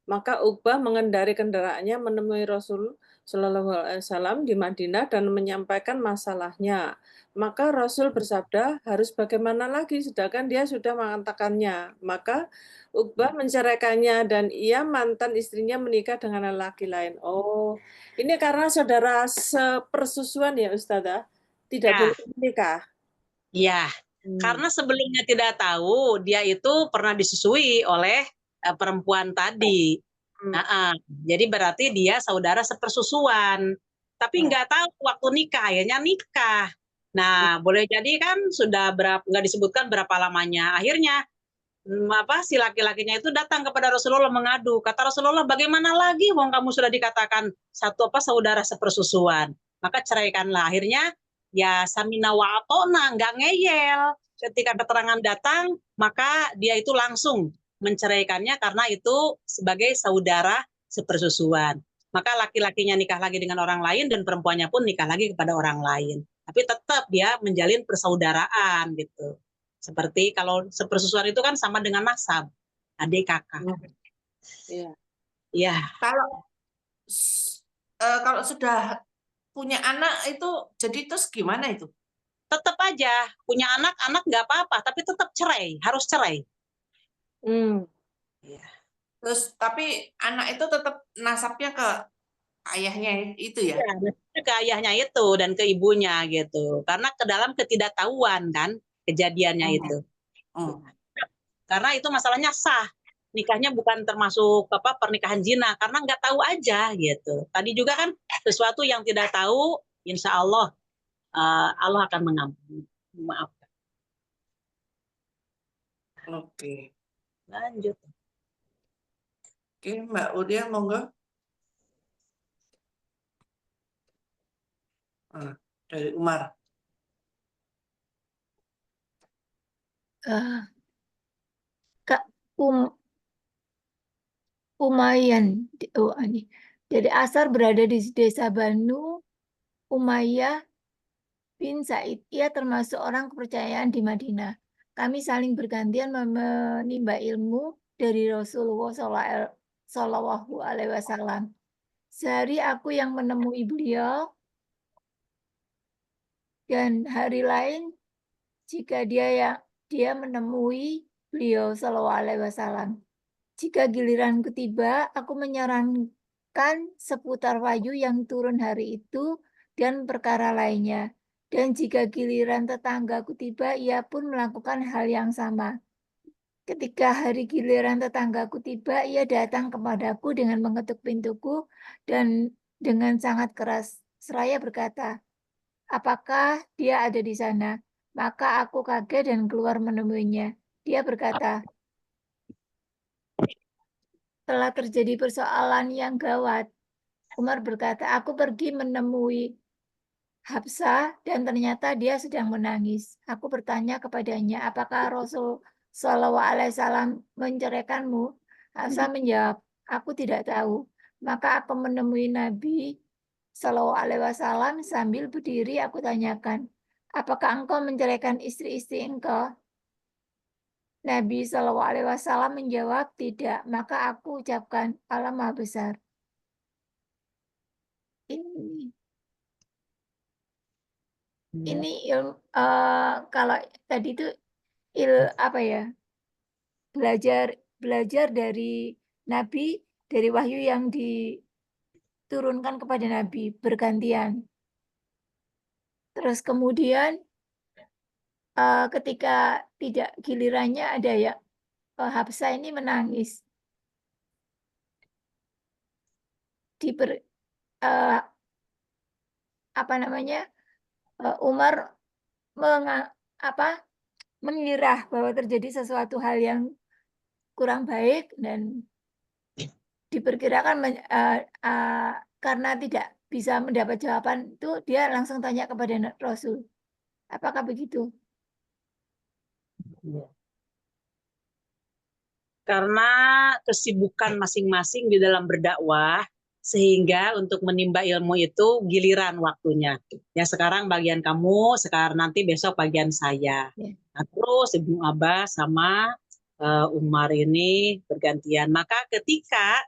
Maka Uqbah mengendarai kendaraannya menemui Rasul Shallallahu Alaihi Wasallam di Madinah dan menyampaikan masalahnya. Maka Rasul bersabda, harus bagaimana lagi sedangkan dia sudah mengatakannya. Maka Uqbah menceraikannya dan ia mantan istrinya menikah dengan lelaki lain. Oh, ini karena saudara sepersusuan ya Ustazah, tidak boleh menikah. Iya, karena sebelumnya tidak tahu dia itu pernah disusui oleh perempuan tadi. Jadi berarti dia saudara sepersusuan, tapi nggak tahu waktu nikah, akhirnya nikah. Nah, boleh jadi kan sudah nggak disebutkan berapa lamanya. Akhirnya si laki-lakinya itu datang kepada Rasulullah mengadu. Kata Rasulullah, bagaimana lagi wong kamu sudah dikatakan saudara sepersusuan. Maka ceraikanlah. Akhirnya ya samina wa atona, nggak ngeyel. Ketika keterangan datang, maka dia itu langsung menceraikannya karena itu sebagai saudara sepersusuan. Maka laki-lakinya nikah lagi dengan orang lain dan perempuannya pun nikah lagi kepada orang lain. Tapi tetap dia menjalin persaudaraan gitu. Seperti kalau sepersusuan itu kan sama dengan nasab, adik kakak. Iya. Iya. Kalau sudah punya anak itu jadi terus gimana itu? Tetap aja punya anak nggak apa-apa, tapi tetap cerai, harus cerai. Ya. Terus tapi anak itu tetap nasabnya ke ayahnya itu ya? Ya, ke ayahnya itu dan ke ibunya gitu. Karena ke dalam ketidaktahuan kan kejadiannya itu. Karena itu masalahnya sah. nikahnya bukan termasuk pernikahan zina karena nggak tahu aja gitu. Tadi juga kan sesuatu yang tidak tahu, insya Allah Allah akan mengampuni. Maaf. Oke. Lanjut. Oke, Mbak Udia, monggo. Dari Umar. Kak Umayyan, jadi Asar berada di desa Banu Umayyah bin Said. Ia termasuk orang kepercayaan di Madinah. Kami saling bergantian menimba ilmu dari Rasulullah Shallallahu Alaihi Wasallam. Sehari aku yang menemui beliau, dan hari lain jika dia menemui beliau Shallallahu Alaihi Wasallam. Jika giliranku tiba, aku menyarankan seputar wahyu yang turun hari itu dan perkara lainnya. Dan jika giliran tetanggaku tiba, ia pun melakukan hal yang sama. Ketika hari giliran tetanggaku tiba, ia datang kepadaku dengan mengetuk pintuku dan dengan sangat keras seraya berkata, "Apakah dia ada di sana?" Maka aku kaget dan keluar menemuinya. Dia berkata, "Telah terjadi persoalan yang gawat." Umar berkata, "Aku pergi menemui Hafsah dan ternyata dia sedang menangis. Aku bertanya kepadanya, apakah Rasul Shallallahu Alaihi Wasallam menceraikanmu?" Hafsah menjawab, "Aku tidak tahu." Maka aku menemui Nabi Shallallahu Alaihi Wasallam sambil berdiri. Aku tanyakan, "Apakah engkau menceraikan istri-istri engkau?" Nabi Shallallahu Alaihi Wasallam menjawab, "Tidak." Maka aku ucapkan, "Allah Maha Besar." Ini kalau tadi itu apa ya, belajar dari Nabi, dari wahyu yang diturunkan kepada Nabi bergantian. Terus kemudian ketika tidak gilirannya ada ya, Hafsah ini menangis. Umar mengira bahwa terjadi sesuatu hal yang kurang baik dan diperkirakan karena tidak bisa mendapat jawaban itu, dia langsung tanya kepada Rasul. Apakah begitu? Karena kesibukan masing-masing di dalam berdakwah, sehingga untuk menimba ilmu itu giliran waktunya. Ya sekarang bagian kamu, sekarang nanti besok bagian saya. Nah, terus Ibnu Abbas sama Umar ini bergantian. Maka ketika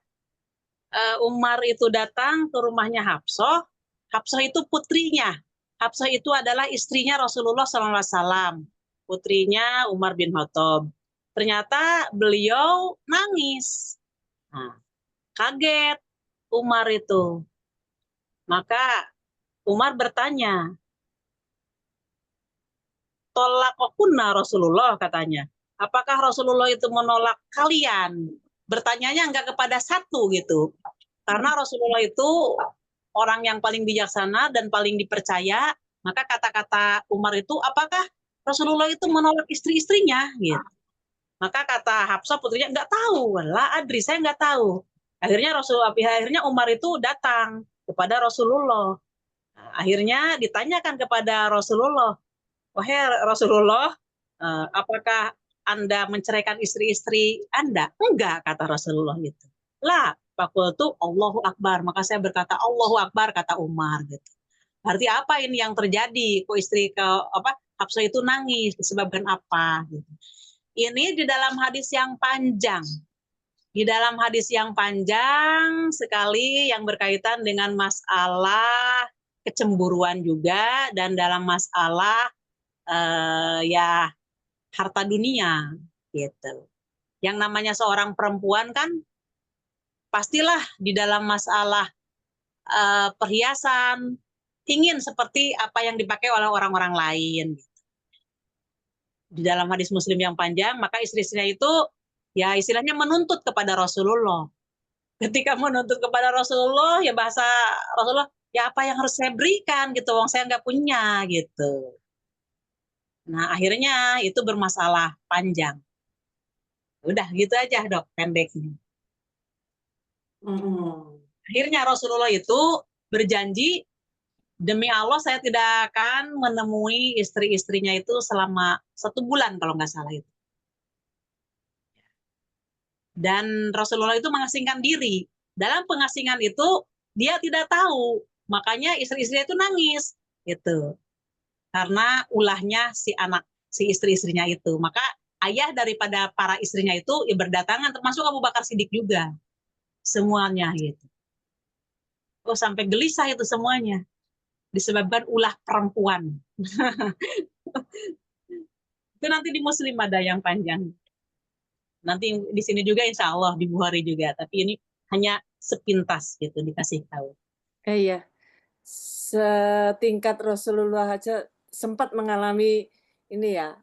Umar itu datang ke rumahnya Hafsah, Hafsah itu putrinya. Hafsah itu adalah istrinya Rasulullah SAW, putrinya Umar bin Khattab. Ternyata beliau nangis. Nah, kaget Umar itu. Maka Umar bertanya, "Tolakokuna Rasulullah," katanya. Apakah Rasulullah itu menolak kalian? Bertanyanya enggak kepada satu gitu. Karena Rasulullah itu orang yang paling bijaksana dan paling dipercaya, maka kata-kata Umar itu, apakah Rasulullah itu menolak istri-istrinya? Gitu. Maka kata Hafsah putrinya, enggak tahu, lah adri, saya enggak tahu. Akhirnya Umar itu datang kepada Rasulullah. Nah, akhirnya ditanyakan kepada Rasulullah, "Wahai Rasulullah, apakah Anda menceraikan istri-istri Anda?" "Enggak," kata Rasulullah gitu. "Lah, fakultu Allahu Akbar." Maka saya berkata Allahu Akbar, kata Umar gitu. Berarti apa ini yang terjadi? Kok Hafsah itu nangis, disebabkan apa? Gitu. Ini di dalam hadis yang panjang. Di dalam hadis yang panjang sekali yang berkaitan dengan masalah kecemburuan juga dan dalam masalah ya harta dunia gitu. Yang namanya seorang perempuan kan pastilah di dalam masalah perhiasan ingin seperti apa yang dipakai oleh orang-orang lain. Di dalam hadis Muslim yang panjang, maka istri-istrinya itu ya istilahnya menuntut kepada Rasulullah. Ketika menuntut kepada Rasulullah, ya bahasa Rasulullah, ya apa yang harus saya berikan gitu, wong saya nggak punya gitu. Nah akhirnya itu bermasalah panjang. Udah gitu aja dok, pendeknya. Akhirnya Rasulullah itu berjanji, demi Allah saya tidak akan menemui istri-istrinya itu selama 1 bulan kalau nggak salah itu. Dan Rasulullah itu mengasingkan diri. Dalam pengasingan itu dia tidak tahu, makanya istri-istrinya itu nangis gitu. Karena ulahnya si istri-istrinya itu. Maka ayah daripada para istrinya itu ya berdatangan, termasuk Abu Bakar Siddiq juga. Semuanya gitu. Oh sampai gelisah itu semuanya. Disebabkan ulah perempuan. Itu nanti di Muslim ada yang panjang. Nanti di sini juga insya Allah di Bukhari juga. Tapi ini hanya sepintas gitu dikasih tahu. Iya, setingkat Rasulullah aja sempat mengalami ini ya,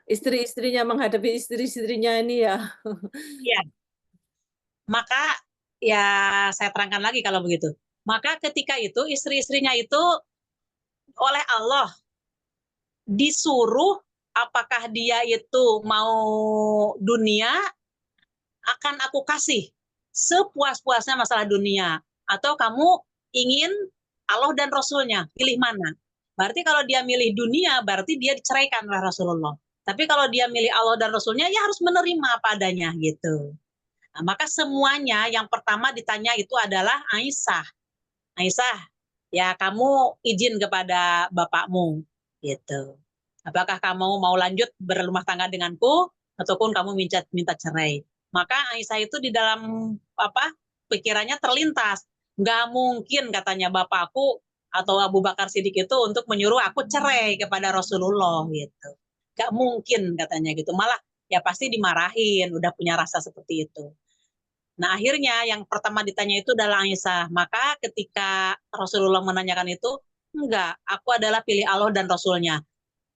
istri-istrinya menghadapi istri-istrinya ini ya. Iya, maka ya saya terangkan lagi kalau begitu. Maka ketika itu istri-istrinya itu oleh Allah disuruh apakah dia itu mau dunia akan aku kasih sepuas-puasnya masalah dunia atau kamu ingin Allah dan Rasulnya, pilih mana? Berarti kalau dia milih dunia berarti dia diceraikan oleh Rasulullah. Tapi kalau dia milih Allah dan Rasulnya ya harus menerima apa adanya gitu. Nah, maka semuanya yang pertama ditanya itu adalah Aisyah. Aisyah, ya kamu izin kepada bapakmu gitu. Apakah kamu mau lanjut berumah tangga denganku ataupun kamu minta cerai? Maka Aisyah itu di dalam pikirannya terlintas, nggak mungkin katanya bapakku atau Abu Bakar Siddiq itu untuk menyuruh aku cerai kepada Rasulullah gitu. Nggak mungkin katanya gitu. Malah ya pasti dimarahin, udah punya rasa seperti itu. Nah akhirnya yang pertama ditanya itu adalah Aisyah. Maka ketika Rasulullah menanyakan itu, enggak, aku adalah pilih Allah dan Rasulnya.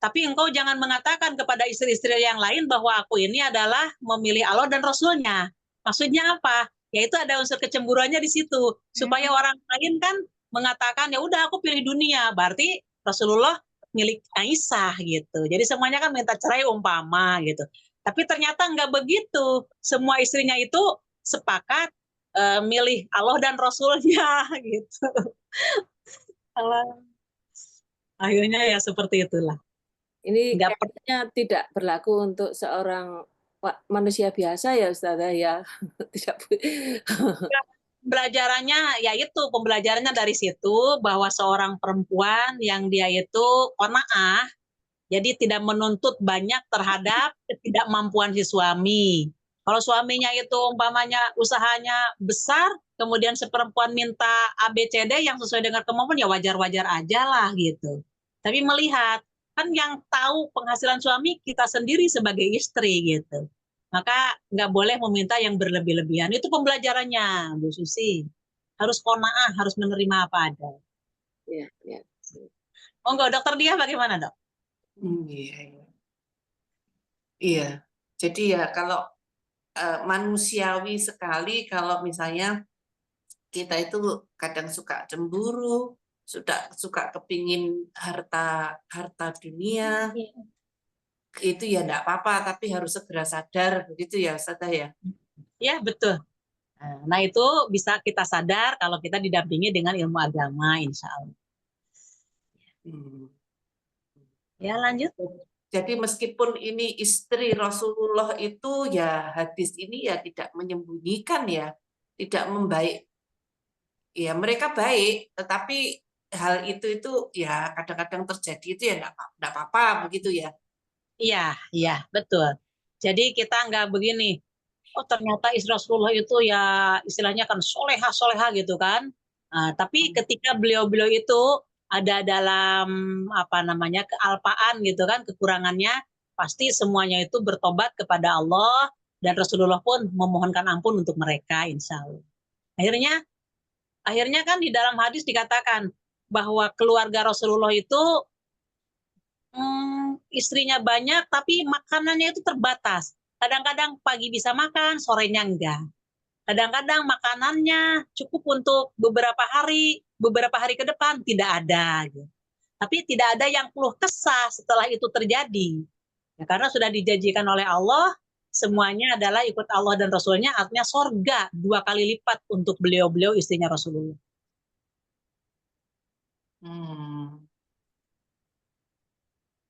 Tapi engkau jangan mengatakan kepada istri-istri yang lain bahwa aku ini adalah memilih Allah dan Rasulnya. Maksudnya apa? Yaitu ada unsur kecemburuannya di situ. Supaya orang lain kan mengatakan, ya udah aku pilih dunia. Berarti Rasulullah milik Aisyah gitu. Jadi semuanya kan minta cerai umpama gitu. Tapi ternyata enggak begitu. Semua istrinya itu sepakat milih Allah dan Rasulnya gitu. Akhirnya ya seperti itulah. Ini Nggak kayaknya tidak berlaku untuk seorang manusia biasa ya Ustazah ya. Tidak. Pembelajarannya ya itu pembelajarannya dari situ bahwa seorang perempuan yang dia itu qanaah jadi tidak menuntut banyak terhadap ketidakmampuan si suami. Kalau suaminya itu umpamanya usahanya besar, kemudian si perempuan minta ABCD yang sesuai dengan kemampuan ya wajar-wajar aja lah gitu. Tapi melihat kan yang tahu penghasilan suami kita sendiri sebagai istri gitu. Maka nggak boleh meminta yang berlebih-lebihan. Itu pembelajarannya, Bu Susi. Harus qanaah, harus menerima apa ada. Ya, ya. Oh enggak, dokter dia bagaimana dok? Iya, iya. Jadi ya kalau manusiawi sekali kalau misalnya kita itu kadang suka cemburu, suka kepingin harta dunia, itu ya enggak apa-apa, tapi harus segera sadar begitu ya Ustazah ya. Ya betul. Nah itu bisa kita sadar kalau kita didampingi dengan ilmu agama, insya Allah. Ya lanjut. Jadi meskipun ini istri Rasulullah itu ya hadis ini ya tidak menyembunyikan ya, tidak membaik. Ya mereka baik, tetapi hal itu ya kadang-kadang terjadi itu ya enggak apa-apa begitu ya. Iya, iya betul. Jadi kita nggak begini. Oh ternyata istri Rasulullah itu ya istilahnya kan soleha gitu kan. Tapi ketika beliau-beliau itu ada dalam kealpaan gitu kan, kekurangannya, pasti semuanya itu bertobat kepada Allah dan Rasulullah pun memohonkan ampun untuk mereka insya Allah. Akhirnya kan di dalam hadis dikatakan bahwa keluarga Rasulullah itu istrinya banyak tapi makanannya itu terbatas. Kadang-kadang pagi bisa makan, sorenya enggak. Kadang-kadang makanannya cukup untuk beberapa hari ke depan tidak ada. Gitu. Tapi tidak ada yang keluh kesah setelah itu terjadi. Ya, karena sudah dijanjikan oleh Allah, semuanya adalah ikut Allah dan Rasulnya, artinya sorga 2 kali lipat untuk beliau-beliau istrinya Rasulullah.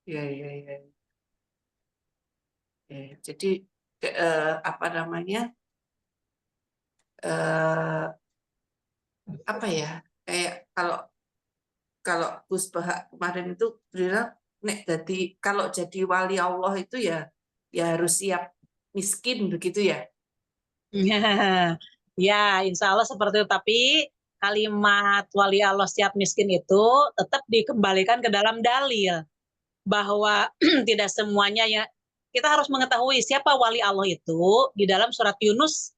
Ya, ya, ya. Jadi apa namanya? Apa ya? Kayak kalau Gus Bahak kemarin itu bilang, nek jadi kalau jadi wali Allah itu ya harus siap miskin begitu ya. Ya, insya Allah seperti itu. Tapi kalimat wali Allah siap miskin itu tetap dikembalikan ke dalam dalil. Bahwa tidak semuanya ya, kita harus mengetahui siapa wali Allah itu. Di dalam surat Yunus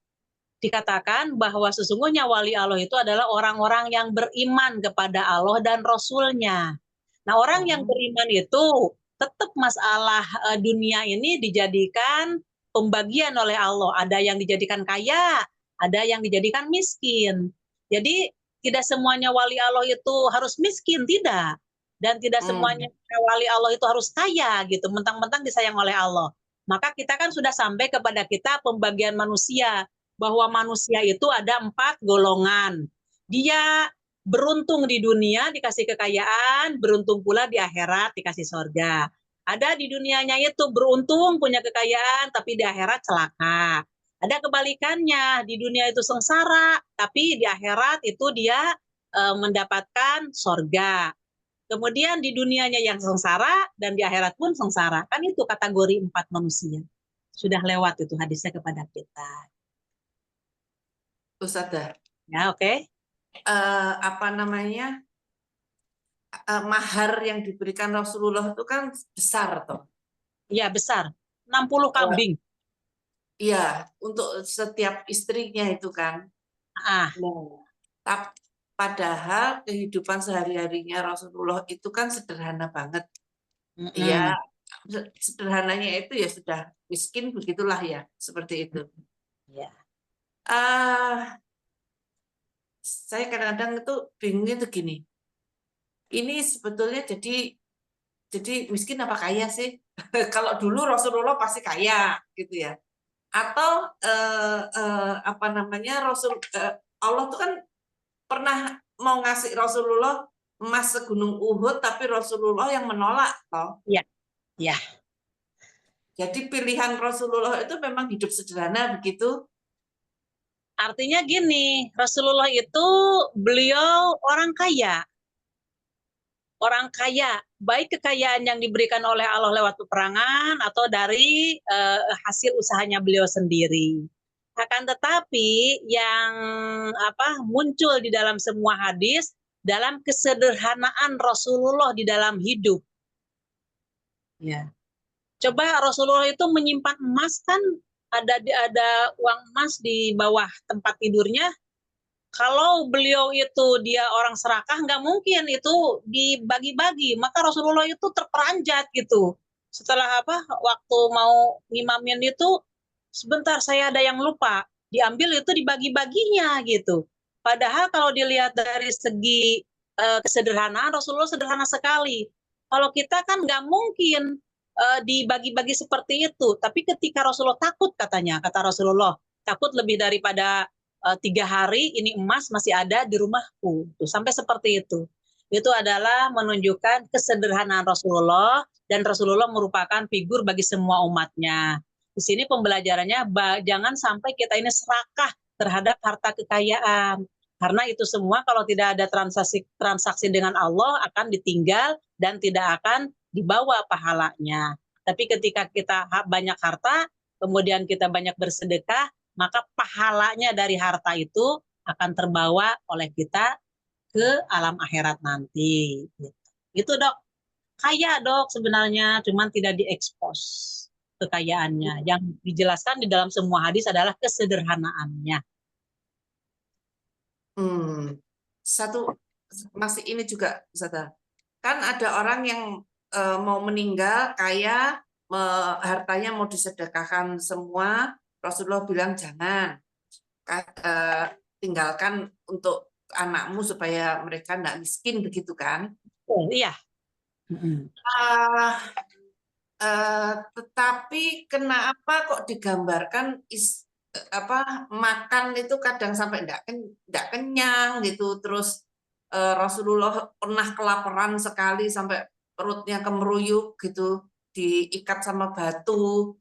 dikatakan bahwa sesungguhnya wali Allah itu adalah orang-orang yang beriman kepada Allah dan Rasul-Nya. Nah, orang yang beriman itu tetap masalah dunia ini dijadikan pembagian oleh Allah. Ada yang dijadikan kaya, ada yang dijadikan miskin. Jadi tidak semuanya wali Allah itu harus miskin, tidak. Dan tidak semuanya wali Allah itu harus kaya gitu, mentang-mentang disayang oleh Allah. Maka kita kan sudah sampai kepada kita pembagian manusia, bahwa manusia itu ada 4 golongan. Dia beruntung di dunia dikasih kekayaan, beruntung pula di akhirat dikasih surga. Ada di dunianya itu beruntung punya kekayaan, tapi di akhirat celaka. Ada kebalikannya, di dunia itu sengsara, tapi di akhirat itu dia mendapatkan surga. Kemudian di dunianya yang sengsara dan di akhirat pun sengsara. Kan itu kategori 4 manusia. Sudah lewat itu hadisnya kepada kita. Ustazah. Ya, oke. Apa namanya? Mahar yang diberikan Rasulullah itu kan besar toh. Iya, besar. 60 kambing. Iya, untuk setiap istrinya itu kan. Padahal kehidupan sehari-harinya Rasulullah itu kan sederhana banget. Ya, sederhananya itu ya sudah miskin begitulah ya, seperti itu. Ya. Saya kadang-kadang itu bingungnya tuh gini. Ini sebetulnya jadi miskin apa kaya sih? Kalau dulu Rasulullah pasti kaya gitu ya. Atau apa namanya Allah tuh kan pernah mau ngasih Rasulullah emas segunung Uhud, tapi Rasulullah yang menolak toh. Iya. Ya. Jadi pilihan Rasulullah itu memang hidup sederhana begitu. Artinya gini, Rasulullah itu beliau orang kaya. Orang kaya, baik kekayaan yang diberikan oleh Allah lewat peperangan atau dari hasil usahanya beliau sendiri. Akan tetapi yang muncul di dalam semua hadis dalam kesederhanaan Rasulullah di dalam hidup. Ya. Coba Rasulullah itu menyimpan emas, kan ada uang emas di bawah tempat tidurnya. Kalau beliau itu dia orang serakah, nggak mungkin itu dibagi-bagi. Maka Rasulullah itu terperanjat gitu. Setelah waktu mau ngimamin itu, sebentar saya ada yang lupa. Diambil itu dibagi-baginya gitu. Padahal kalau dilihat dari segi kesederhanaan, Rasulullah sederhana sekali. Kalau kita kan nggak mungkin dibagi-bagi seperti itu. Tapi ketika Rasulullah takut, kata Rasulullah, takut lebih daripada 3 hari ini emas masih ada di rumahku. Tuh, sampai seperti itu. Itu adalah menunjukkan kesederhanaan Rasulullah, dan Rasulullah merupakan figur bagi semua umatnya. Di sini pembelajarannya, jangan sampai kita ini serakah terhadap harta kekayaan. Karena itu semua kalau tidak ada transaksi dengan Allah akan ditinggal dan tidak akan dibawa pahalanya. Tapi ketika kita banyak harta, kemudian kita banyak bersedekah, maka pahalanya dari harta itu akan terbawa oleh kita ke alam akhirat nanti. Itu dok, kaya dok sebenarnya, cuman tidak diekspos kekayaannya. Yang dijelaskan di dalam semua hadis adalah kesederhanaannya. Satu masih ini juga, Ustazah. Kan ada orang yang mau meninggal kaya, hartanya mau disedekahkan semua, Rasulullah bilang jangan, tinggalkan untuk anakmu supaya mereka tidak miskin, begitu kan? Oh, iya. Mm-mm. Tetapi kenapa kok digambarkan makan itu kadang sampai enggak kenyang gitu, terus Rasulullah pernah kelaparan sekali sampai perutnya kemeruyuk gitu, diikat sama batu.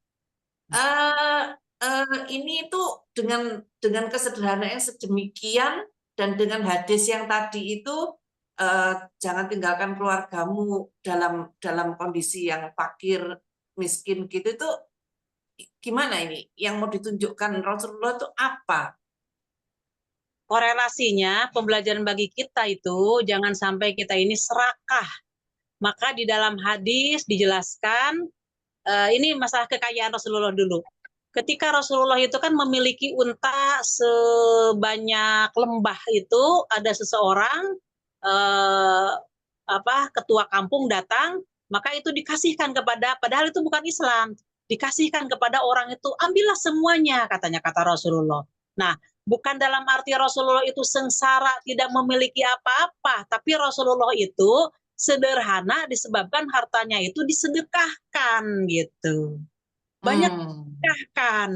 Ini tuh dengan kesederhanaan yang sedemikian dan dengan hadis yang tadi itu, jangan tinggalkan keluargamu dalam kondisi yang fakir miskin gitu, itu gimana ini yang mau ditunjukkan Rasulullah itu apa? Korelasinya pembelajaran bagi kita itu jangan sampai kita ini serakah. Maka di dalam hadis dijelaskan, ini masalah kekayaan Rasulullah dulu. Ketika Rasulullah itu kan memiliki unta sebanyak lembah itu, ada seseorang ketua kampung datang, maka itu dikasihkan kepada, padahal itu bukan Islam, dikasihkan kepada orang itu, ambillah semuanya, katanya, kata Rasulullah. Nah, bukan dalam arti Rasulullah itu sengsara, tidak memiliki apa-apa, tapi Rasulullah itu sederhana disebabkan hartanya itu disedekahkan gitu. Banyak disedekahkan.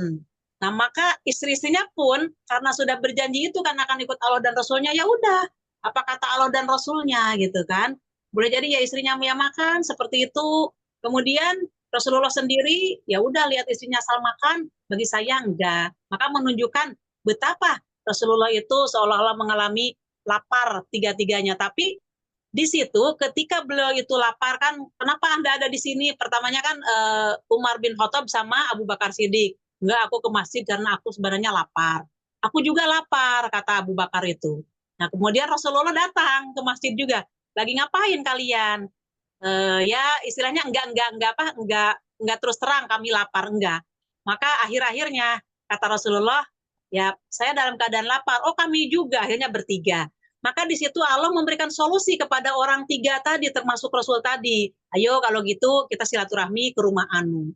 Nah, maka istri-istrinya pun karena sudah berjanji itu kan akan ikut Allah dan Rasulnya, ya udah, apa kata Allah dan Rasulnya gitu kan. Boleh jadi ya istrinya yang makan seperti itu. Kemudian Rasulullah sendiri ya udah lihat istrinya asal makan, bagi saya enggak. Maka menunjukkan betapa Rasulullah itu seolah-olah mengalami lapar tiga-tiganya. Tapi di situ ketika beliau itu lapar kan, kenapa Anda ada di sini? Pertamanya kan Umar bin Khattab sama Abu Bakar Siddiq. Enggak, aku ke masjid karena aku sebenarnya lapar. Aku juga lapar, kata Abu Bakar itu. Nah, kemudian Rasulullah datang ke masjid juga. Lagi ngapain kalian? Ya istilahnya enggak terus terang kami lapar, enggak. Maka akhir-akhirnya kata Rasulullah, ya saya dalam keadaan lapar. Oh, kami juga, akhirnya bertiga. Maka di situ Allah memberikan solusi kepada orang tiga tadi, termasuk Rasul tadi. Ayo kalau gitu kita silaturahmi ke rumah Anu.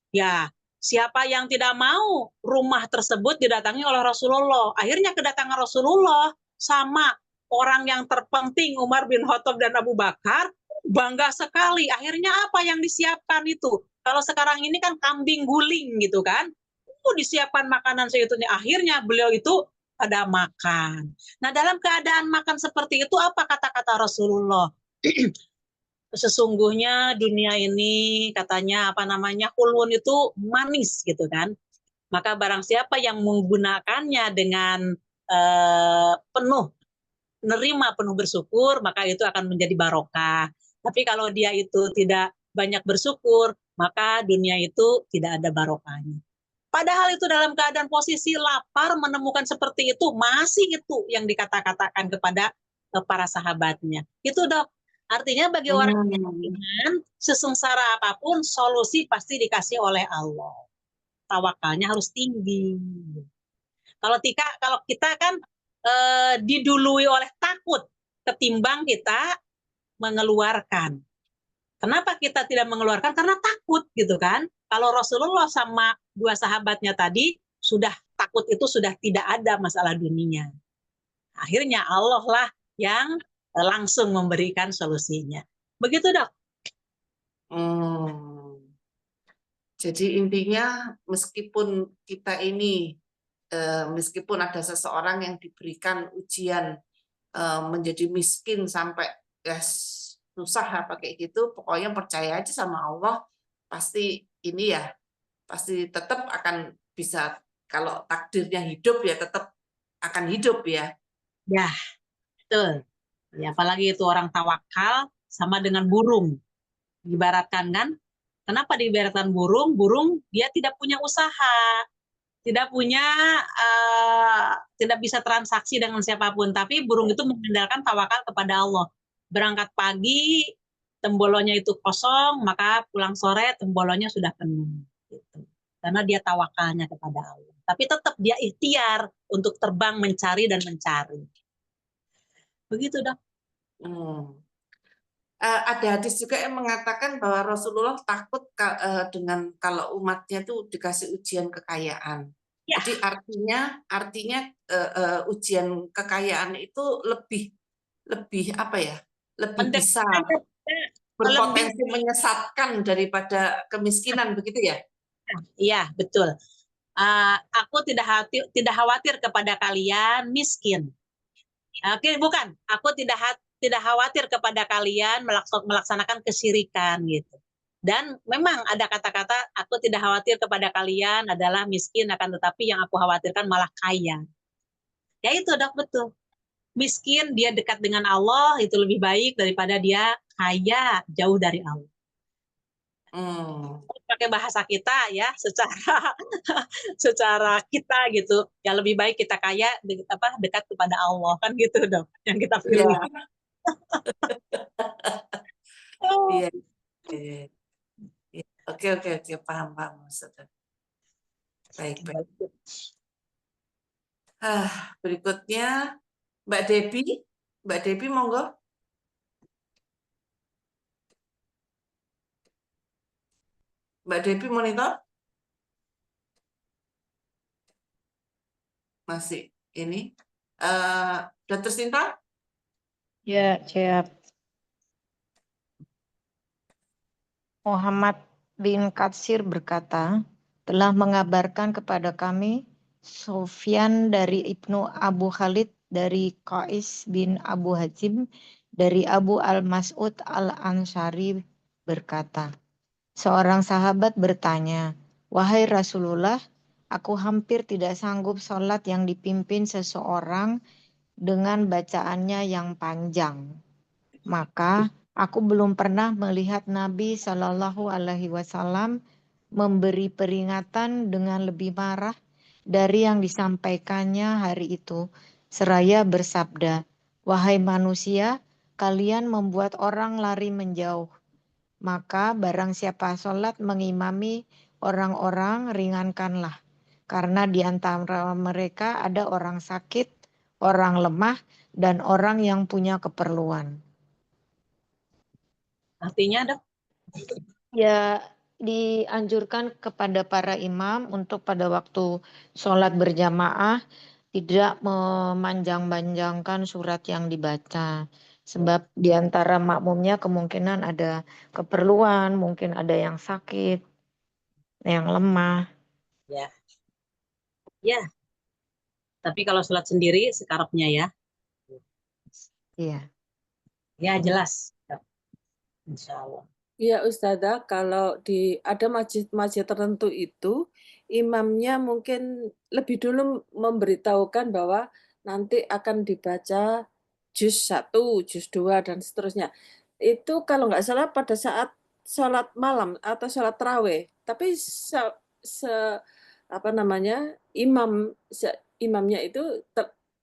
Ya, siapa yang tidak mau rumah tersebut didatangi oleh Rasulullah. Akhirnya kedatangan Rasulullah sama orang yang terpenting Umar bin Khattab dan Abu Bakar, bangga sekali. Akhirnya apa yang disiapkan itu? Kalau sekarang ini kan kambing guling gitu kan. Disiapkan makanan seitunya. Akhirnya beliau itu pada makan. Nah, dalam keadaan makan seperti itu apa kata-kata Rasulullah? Sesungguhnya dunia ini katanya hulun itu manis gitu kan. Maka barang siapa yang menggunakannya dengan penuh nerima, penuh bersyukur, maka itu akan menjadi barokah. Tapi kalau dia itu tidak banyak bersyukur, maka dunia itu tidak ada barokahnya. Padahal itu dalam keadaan posisi lapar menemukan seperti itu, masih itu yang dikata-katakan kepada para sahabatnya. Itu Dok, artinya bagi orang yang beriman, sesengsara apapun, solusi pasti dikasih oleh Allah. Tawakalnya harus tinggi. Kalau kita kan didului oleh takut ketimbang kita mengeluarkan. Kenapa kita tidak mengeluarkan? Karena takut gitu kan. Kalau Rasulullah sama dua sahabatnya tadi sudah takut, itu sudah tidak ada masalah dunia. Akhirnya Allah lah yang langsung memberikan solusinya. Begitu Dok. Jadi intinya meskipun kita ini, meskipun ada seseorang yang diberikan ujian menjadi miskin sampai susah apa kayak gitu, pokoknya percaya aja sama Allah, pasti ini ya, pasti tetap akan bisa, kalau takdirnya hidup ya tetap akan hidup ya. Ya, betul. Ya, apalagi itu orang tawakal sama dengan burung. Diibaratkan kan? Kenapa diibaratkan burung? Burung dia tidak punya usaha, tidak bisa transaksi dengan siapapun, tapi burung itu mengandalkan tawakal kepada Allah. Berangkat pagi, tembolonnya itu kosong, maka pulang sore tembolonnya sudah penuh. Gitu. Karena dia tawakalnya kepada Allah. Tapi tetap dia ikhtiar untuk terbang mencari dan mencari. Begitu Dok. ada hadis juga yang mengatakan bahwa Rasulullah takut dengan kalau umatnya itu dikasih ujian kekayaan. Ya. Jadi artinya ujian kekayaan itu lebih apa ya? Lebih bisa berpotensi menyesatkan daripada kemiskinan, begitu ya? Iya, betul. Aku tidak khawatir kepada kalian miskin. Oke, bukan. Aku tidak khawatir kepada kalian melaksanakan kesyirikan gitu. Dan memang ada kata-kata aku tidak khawatir kepada kalian adalah miskin, akan tetapi yang aku khawatirkan malah kaya. Ya itu dok, betul. Miskin dia dekat dengan Allah itu lebih baik daripada dia kaya jauh dari Allah. Pakai bahasa kita ya, secara kita gitu, ya lebih baik kita kaya dekat kepada Allah kan gitu dong yang kita pilih. Iya. Oke, paham maksudnya. Baik. Berikutnya Mbak Debbie monggo. Mbak Debbie monitor? Masih ini. Dr. Sinta? Ya, siap. Muhammad bin Katsir berkata, telah mengabarkan kepada kami Sufyan dari Ibnu Abu Khalid, dari Qais bin Abu Hazim, dari Abu Al-Mas'ud Al-Ansari berkata, seorang sahabat bertanya, wahai Rasulullah, aku hampir tidak sanggup sholat yang dipimpin seseorang dengan bacaannya yang panjang. Maka aku belum pernah melihat Nabi Shallallahu Alaihi Wasallam memberi peringatan dengan lebih marah dari yang disampaikannya hari itu. Seraya bersabda, wahai manusia, kalian membuat orang lari menjauh. Maka barang siapa sholat mengimami orang-orang, ringankanlah. Karena di antara mereka ada orang sakit, orang lemah, dan orang yang punya keperluan. Artinya dok? Ya, dianjurkan kepada para imam untuk pada waktu sholat berjamaah tidak memanjang-panjangkan surat yang dibaca. Sebab di antara makmumnya kemungkinan ada keperluan, mungkin ada yang sakit, yang lemah. Ya. Ya. Tapi kalau sholat sendiri sekarapnya ya. Iya. Ya jelas. Insya Allah. Iya Ustazah, kalau ada masjid-masjid tertentu itu, imamnya mungkin lebih dulu memberitahukan bahwa nanti akan dibaca juz 1, juz 2, dan seterusnya. Itu kalau nggak salah pada saat sholat malam atau sholat tarawih. Tapi imamnya itu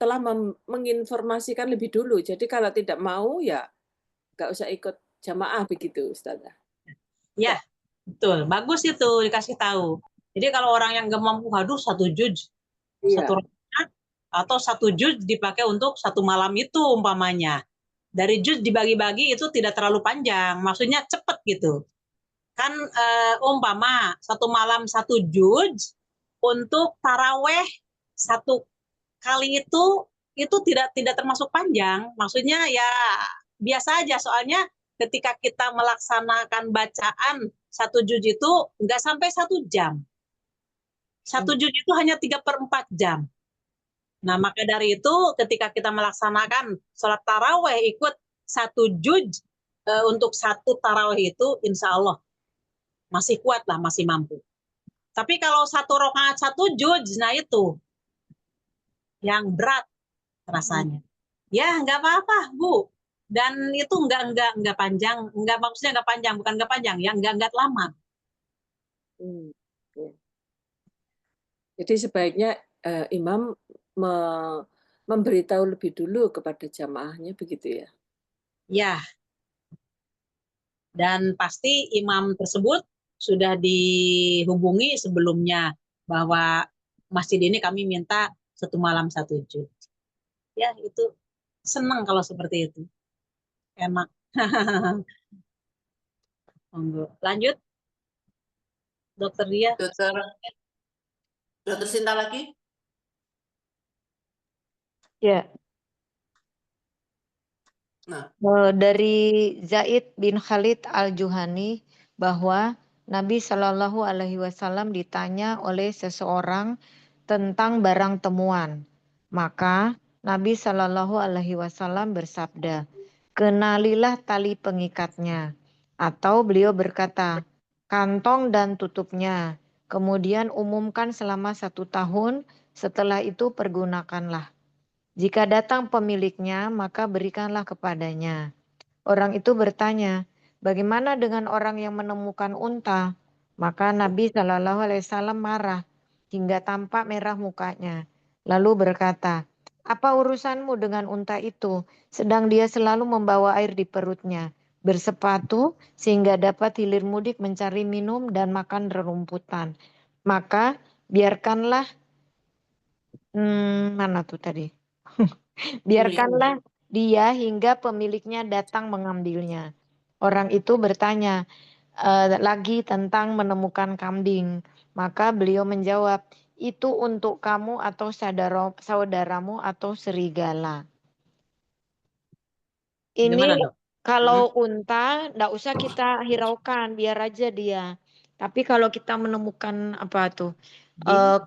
telah menginformasikan lebih dulu. Jadi kalau tidak mau ya nggak usah ikut jamaah begitu, Ustazah. Ya, betul. Bagus itu dikasih tahu. Jadi kalau orang yang nggak mampu, aduh 1 juz, satu rakaat, atau 1 juz dipakai untuk 1 malam itu umpamanya. Dari juz dibagi-bagi itu tidak terlalu panjang, maksudnya cepat gitu. Kan umpama 1 malam 1 juz, untuk taraweh 1 kali itu tidak termasuk panjang. Maksudnya ya biasa aja, soalnya ketika kita melaksanakan bacaan 1 juz itu nggak sampai 1 jam. 1 juz itu hanya 3/4 jam. Nah, maka dari itu ketika kita melaksanakan sholat taraweh ikut 1 juz untuk 1 taraweh itu insya Allah masih kuat lah, masih mampu. Tapi kalau 1 rakaat 1 juz, nah itu yang berat rasanya. Ya nggak apa-apa Bu. Dan itu nggak panjang, maksudnya nggak panjang, bukan nggak panjang, ya nggak lama. Jadi sebaiknya imam memberitahu lebih dulu kepada jamaahnya begitu ya? Ya. Dan pasti imam tersebut sudah dihubungi sebelumnya bahwa masjid ini kami minta 1 malam 1 juz. Ya itu senang kalau seperti itu. Enak. Monggo. Lanjut, Dokter Dia. Dokter Sinta lagi? Ya. Nah. Dari Zaid bin Khalid Al-Juhani bahwa Nabi Shallallahu Alaihi Wasallam ditanya oleh seseorang tentang barang temuan. Maka Nabi Shallallahu Alaihi Wasallam bersabda, kenalilah tali pengikatnya. Atau beliau berkata, kantong dan tutupnya. Kemudian umumkan selama 1 tahun, setelah itu pergunakanlah. Jika datang pemiliknya, maka berikanlah kepadanya. Orang itu bertanya, bagaimana dengan orang yang menemukan unta? Maka Nabi Shallallahu Alaihi Wasallam marah hingga tampak merah mukanya. Lalu berkata, apa urusanmu dengan unta itu? Sedang dia selalu membawa air di perutnya, bersepatu sehingga dapat hilir mudik mencari minum dan makan rerumputan. Maka biarkanlah, mana tuh tadi? Biarkanlah dia hingga pemiliknya datang mengambilnya. Orang itu bertanya lagi tentang menemukan kambing. Maka beliau menjawab, itu untuk kamu atau saudaramu atau serigala. Ini Gimana, Dok? kalau unta, enggak usah kita hiraukan, biar aja dia. Tapi kalau kita menemukan apa tuh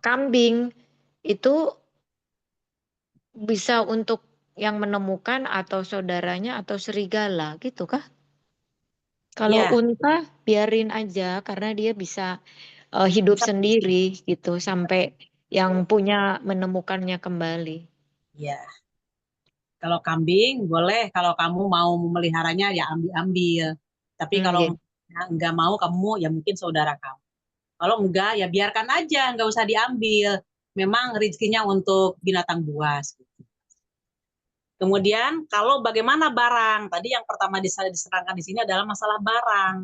kambing, itu bisa untuk yang menemukan atau saudaranya atau serigala gitu kah? Kalau Iya. unta biarin aja karena dia bisa hidup sendiri gitu sampai yang punya menemukannya kembali. Iya. Kalau kambing boleh, kalau kamu mau memeliharanya ya ambil. Tapi kalau Gitu. enggak mau kamu ya mungkin saudara kamu. Kalau enggak ya biarkan aja, enggak usah diambil. Memang rezekinya untuk binatang buas. Kemudian kalau bagaimana barang, tadi yang pertama diserangkan di sini adalah masalah barang.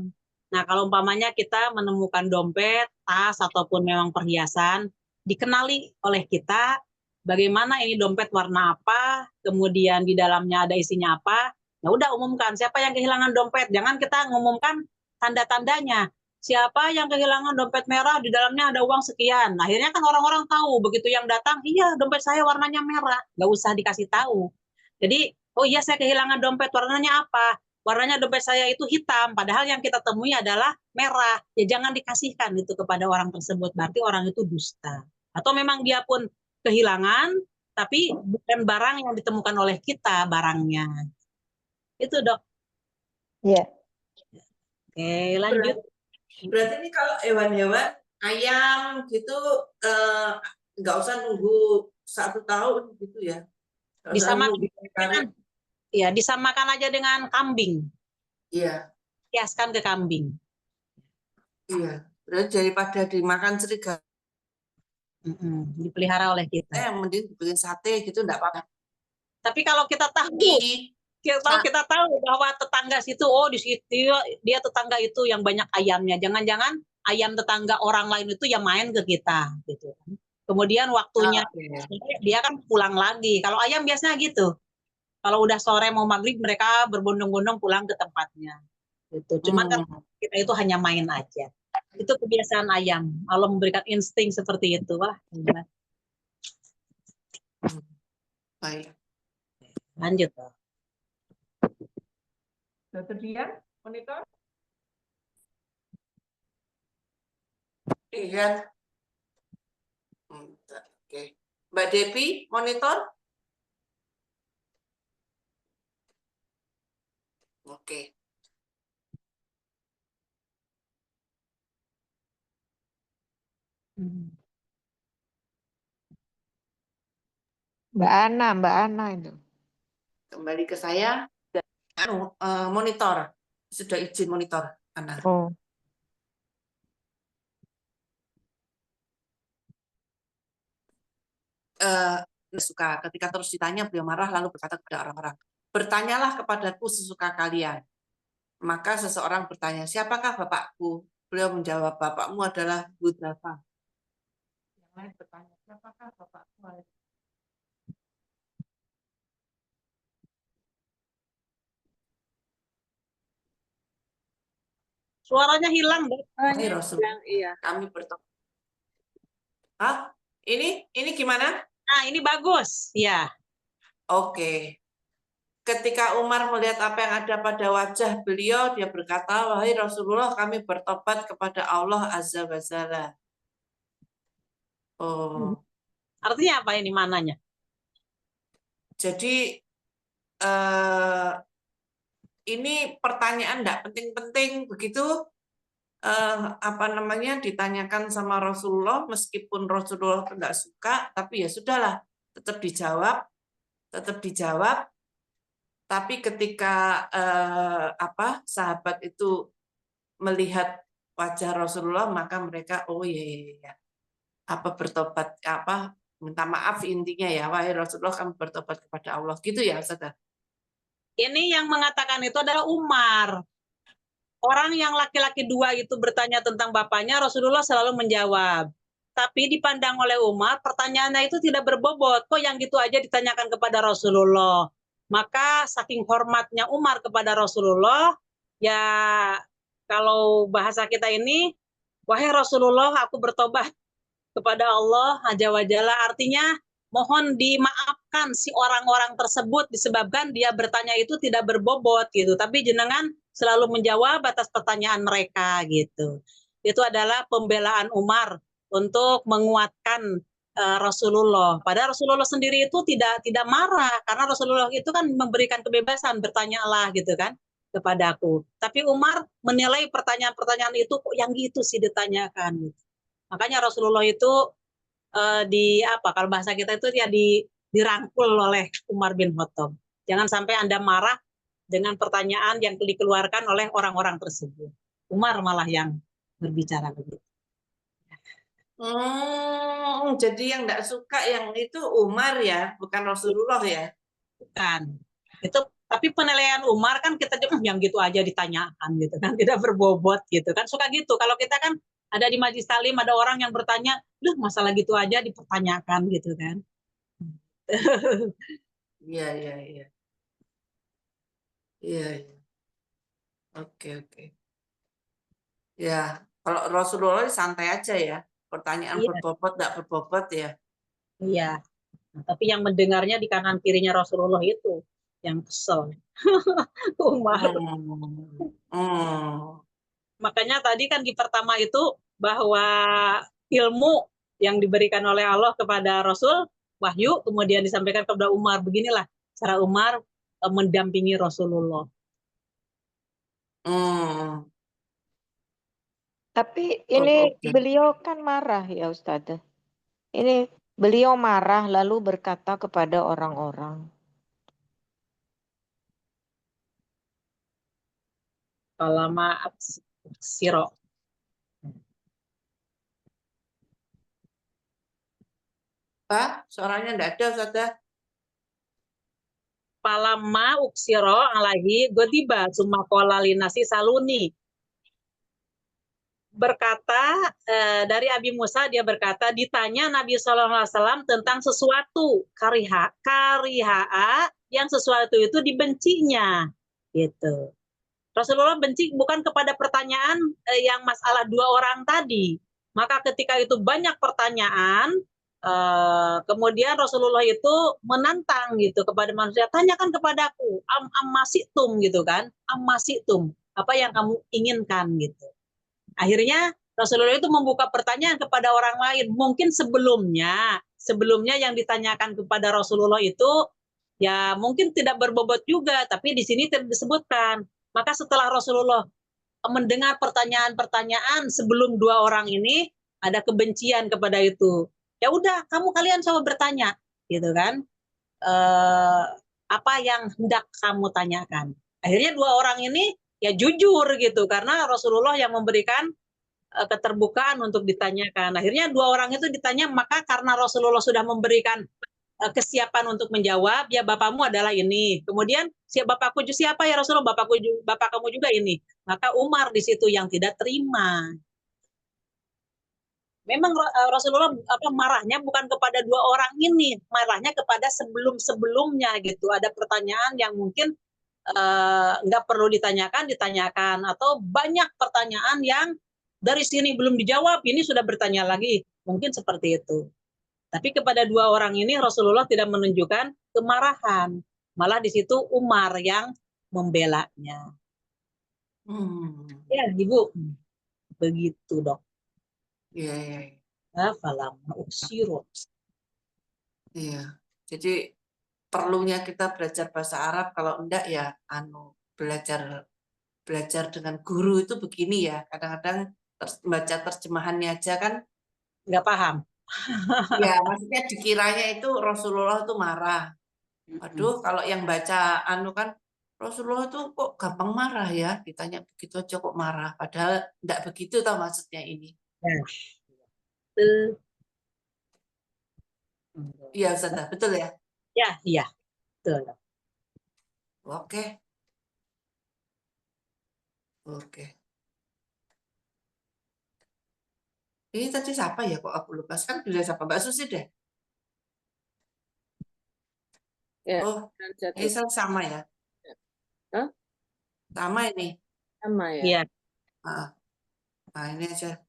Nah kalau umpamanya kita menemukan dompet, tas ataupun memang perhiasan, dikenali oleh kita bagaimana ini dompet warna apa, kemudian di dalamnya ada isinya apa. Ya udah umumkan siapa yang kehilangan dompet, jangan kita ngumumkan tanda-tandanya. Siapa yang kehilangan dompet merah, di dalamnya ada uang sekian. Akhirnya kan orang-orang tahu, begitu yang datang, iya dompet saya warnanya merah. Nggak usah dikasih tahu. Jadi, oh iya saya kehilangan dompet, warnanya apa? Warnanya dompet saya itu hitam, padahal yang kita temui adalah merah. Ya jangan dikasihkan itu kepada orang tersebut, berarti orang itu dusta. Atau memang dia pun kehilangan, tapi bukan barang yang ditemukan oleh kita barangnya. Itu Dok. Iya. Oke, lanjut. Berarti ini kalau hewan-hewan ayam gitu nggak usah nunggu 1 tahun gitu ya? Nggak usah nunggu Disamakan, ya, disamakan aja dengan kambing. Iya. Kiaskan ke kambing. Iya. Berarti daripada dimakan serigala, Dipelihara oleh kita. yang mending dibikin sate gitu enggak apa-apa. Tapi kalau kita tahu, kita tahu bahwa tetangga situ, oh di situ dia tetangga itu yang banyak ayamnya. Jangan-jangan ayam tetangga orang lain itu yang main ke kita, gitu. Kemudian waktunya dia kan pulang lagi. Kalau ayam biasanya gitu. Kalau udah sore mau maghrib mereka berbondong-bondong pulang ke tempatnya. Gitu. Cuma kan kita itu hanya main aja. Itu kebiasaan ayam. Allah memberikan insting seperti itu, wah. Baik. Lanjut. Dokter Dian, monitor. Iya. Oke. Mbak Devi, monitor. Oke. Mbak Ana itu. Kembali ke saya. Monitor. Sudah izin monitor, Ana. Oh. Suka ketika terus ditanya beliau marah lalu berkata kepada orang-orang, bertanyalah kepadaku sesuka kalian. Maka seseorang bertanya, siapakah bapakku? Beliau menjawab, bapakmu adalah Hudzaifah. Yang lain bertanya, siapakah bapakmu? Suaranya hilang, Bu. Wahai Rasulullah, Iya. kami bertobat. Ini gimana? Nah, ini bagus. Ya. Oke. Ketika Umar melihat apa yang ada pada wajah beliau, dia berkata, wahai Rasulullah, kami bertobat kepada Allah Azza wa Jalla. Oh, Artinya apa ini mananya? jadi ini pertanyaan tidak penting-penting begitu, apa namanya, ditanyakan sama Rasulullah, meskipun Rasulullah tidak suka, tapi ya sudahlah, tetap dijawab. Tapi ketika sahabat itu melihat wajah Rasulullah, maka mereka iya, bertobat, minta maaf intinya ya, wahai Rasulullah, kami bertobat kepada Allah, gitu ya Ustazah. Ini yang mengatakan itu adalah Umar. Orang yang laki-laki dua itu bertanya tentang bapaknya, Rasulullah selalu menjawab. Tapi dipandang oleh Umar, pertanyaannya itu tidak berbobot. Kok yang gitu aja ditanyakan kepada Rasulullah? Maka saking hormatnya Umar kepada Rasulullah, ya kalau bahasa kita ini, wahai Rasulullah, aku bertobat kepada Allah Azza wa Jalla, artinya mohon dimaafkan si orang-orang tersebut disebabkan dia bertanya itu tidak berbobot gitu, tapi jenengan selalu menjawab atas pertanyaan mereka gitu. Itu adalah pembelaan Umar untuk menguatkan Rasulullah. Padahal Rasulullah sendiri itu tidak marah karena Rasulullah itu kan memberikan kebebasan, bertanyalah gitu kan kepadaku. Tapi Umar menilai pertanyaan-pertanyaan itu kok yang gitu sih ditanyakan. Makanya Rasulullah itu kalau bahasa kita itu ya dirangkul oleh Umar bin Khattab. Jangan sampai Anda marah dengan pertanyaan yang dikeluarkan oleh orang-orang tersebut. Umar malah yang berbicara begitu. Jadi yang tidak suka yang itu Umar ya, bukan Rasulullah ya? Bukan. Itu tapi penilaian Umar kan kita yang gitu aja ditanyakan gitu kan, tidak berbobot gitu kan. Suka gitu. Kalau kita kan ada di majlis talim ada orang yang bertanya, "Duh, masalah gitu aja dipertanyakan" gitu kan. Iya. Iya. Oke. Ya, kalau Rasulullah santai aja ya. Pertanyaan Iya. berbobot, tidak berbobot ya. Iya. Nah, tapi yang mendengarnya di kanan kirinya Rasulullah itu yang kesel. Umar. Makanya tadi kan di pertama itu bahwa ilmu yang diberikan oleh Allah kepada Rasul, wahyu, kemudian disampaikan kepada Umar. Beginilah cara Umar mendampingi Rasulullah. Tapi ini beliau kan marah ya Ustazah. Ini beliau marah lalu berkata kepada orang-orang. Falama siro. Pak, suaranya tidak ada Ustazah. Palama uksiro alaihi godiba sumakola linasi saluni. Berkata dari Abi Musa, dia berkata ditanya Nabi SAW tentang sesuatu kariha yang sesuatu itu dibencinya gitu. Rasulullah benci bukan kepada pertanyaan yang masalah dua orang tadi. Maka ketika itu banyak pertanyaan, kemudian Rasulullah itu menantang gitu kepada manusia, tanyakan kepadaku ammasitum gitu kan, ammasitum, apa yang kamu inginkan gitu. Akhirnya Rasulullah itu membuka pertanyaan kepada orang lain. Mungkin sebelumnya yang ditanyakan kepada Rasulullah itu ya mungkin tidak berbobot juga, tapi di sini tidak disebutkan. Maka setelah Rasulullah mendengar pertanyaan-pertanyaan sebelum dua orang ini, ada kebencian kepada itu. Ya udah, kalian coba bertanya, gitu kan? Apa yang hendak kamu tanyakan? Akhirnya dua orang ini ya jujur gitu, karena Rasulullah yang memberikan keterbukaan untuk ditanyakan. Akhirnya dua orang itu ditanya, maka karena Rasulullah sudah memberikan kesiapan untuk menjawab, ya bapakmu adalah ini. Kemudian bapakku siapa ya Rasulullah? Bapak kamu juga ini. Maka Umar di situ yang tidak terima. Memang Rasulullah marahnya bukan kepada dua orang ini, marahnya kepada sebelum-sebelumnya gitu. Ada pertanyaan yang mungkin nggak perlu ditanyakan, atau banyak pertanyaan yang dari sini belum dijawab, ini sudah bertanya lagi, mungkin seperti itu. Tapi kepada dua orang ini Rasulullah tidak menunjukkan kemarahan, malah di situ Umar yang membelanya. Ya, Ibu, begitu dok. Iya, iya, iya. Falam uksirot. Iya. Jadi perlunya kita belajar bahasa Arab, kalau enggak ya belajar dengan guru itu begini ya. Kadang-kadang baca terjemahannya aja kan, Nggak paham. ya maksudnya dikiranya itu Rasulullah itu marah. Aduh, kalau yang baca kan Rasulullah itu kok gampang marah ya, ditanya begitu aja kok marah. Padahal enggak begitu tau maksudnya ini. Nah, Iya, Ustazah, betul ya? ya, iya, betul. Oke. Oke. Ini tadi siapa ya kok aku lupa? Kan bila siapa? Mbak Susi deh. Ya, Oh, jatuh. ini sama ya? Hah? Sama ini. Sama ya. Iya, Nah, ini aja.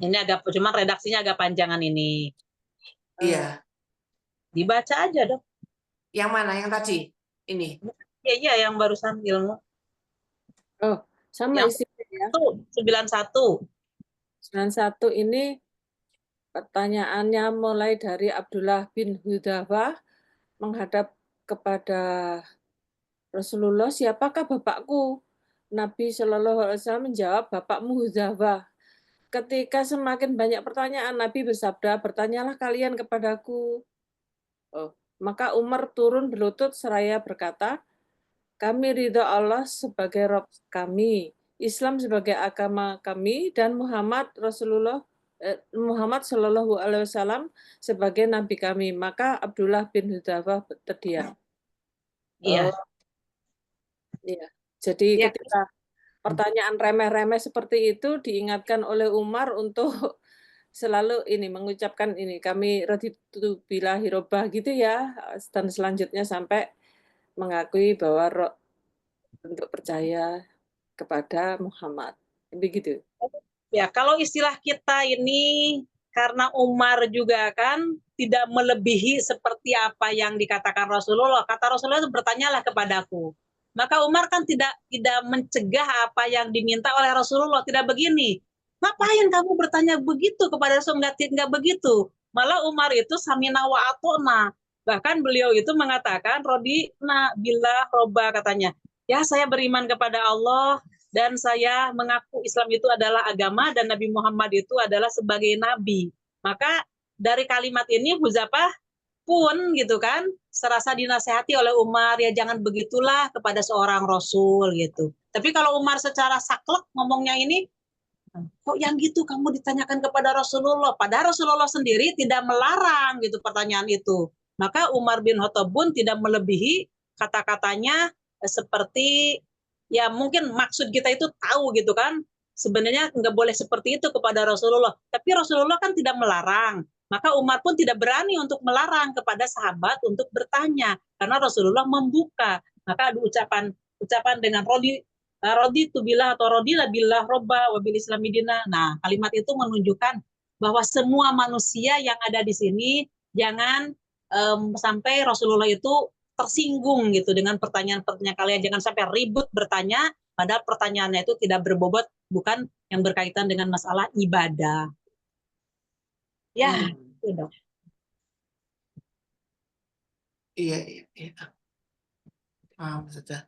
ini agak, cuman redaksinya agak panjangan ini. Iya. Dibaca aja dok. Yang mana? Yang tadi? Ini. Iya, yang barusan ilmu. Oh, sama Yang isinya ya. 91. 91 ini pertanyaannya mulai dari Abdullah bin Hudzafah menghadap kepada Rasulullah, siapakah bapakku? Nabi Shallallahu Alaihi Wasallam menjawab, bapakmu Hudzafah. Ketika semakin banyak pertanyaan, Nabi bersabda, bertanyalah kalian kepadaku. Oh, maka Umar turun berlutut seraya berkata, kami ridha Allah sebagai Rabb kami, Islam sebagai agama kami, dan Muhammad Shallallahu Alaihi Wasallam sebagai nabi kami. Maka Abdullah bin Hudzafah terdiam. Iya. Iya. Jadi Ya. ketika pertanyaan remeh-remeh seperti itu diingatkan oleh Umar untuk selalu ini mengucapkan ini, kami raditu billahi robah gitu ya, dan selanjutnya sampai mengakui bahwa untuk percaya kepada Muhammad. Begitu. Ya, kalau istilah kita ini karena Umar juga kan tidak melebihi seperti apa yang dikatakan Rasulullah. Kata Rasulullah itu bertanyalah kepadaku. Maka Umar kan tidak mencegah apa yang diminta oleh Rasulullah. Tidak begini. Ngapain kamu bertanya begitu kepada Rasulullah? Enggak begitu. Malah Umar itu samina wa atona. Bahkan beliau itu mengatakan rodina billah roba katanya. Ya, saya beriman kepada Allah dan saya mengaku Islam itu adalah agama dan Nabi Muhammad itu adalah sebagai nabi. Maka dari kalimat ini Hudzafah pun gitu kan serasa dinasehati oleh Umar, ya jangan begitulah kepada seorang rasul gitu. Tapi kalau Umar secara saklek ngomongnya ini, kok yang gitu kamu ditanyakan kepada Rasulullah, padahal Rasulullah sendiri tidak melarang gitu pertanyaan itu. Maka Umar bin Khattab pun tidak melebihi kata-katanya seperti ya mungkin maksud kita itu tahu gitu kan, sebenarnya nggak boleh seperti itu kepada Rasulullah, tapi Rasulullah kan tidak melarang, maka Umar pun tidak berani untuk melarang kepada sahabat untuk bertanya karena Rasulullah membuka. Maka ada ucapan dengan rodi tu billah atau rodilah billah robba wabil islamidina. Nah, kalimat itu menunjukkan bahwa semua manusia yang ada di sini jangan sampai Rasulullah itu tersinggung gitu dengan pertanyaan-pertanyaan kalian, jangan sampai ribut bertanya padahal pertanyaannya itu tidak berbobot, bukan yang berkaitan dengan masalah ibadah. Ya, itu dong. Iya. Sudah.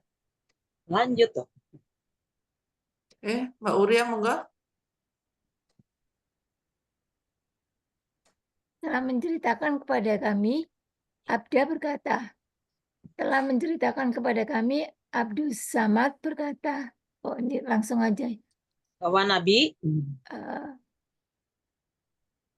Lanjut dong. Mbak Uria monggo. Telah menceritakan kepada kami, Abda berkata, telah menceritakan kepada kami, Abdus Samad berkata, oh ini langsung aja. Bahwa Nabi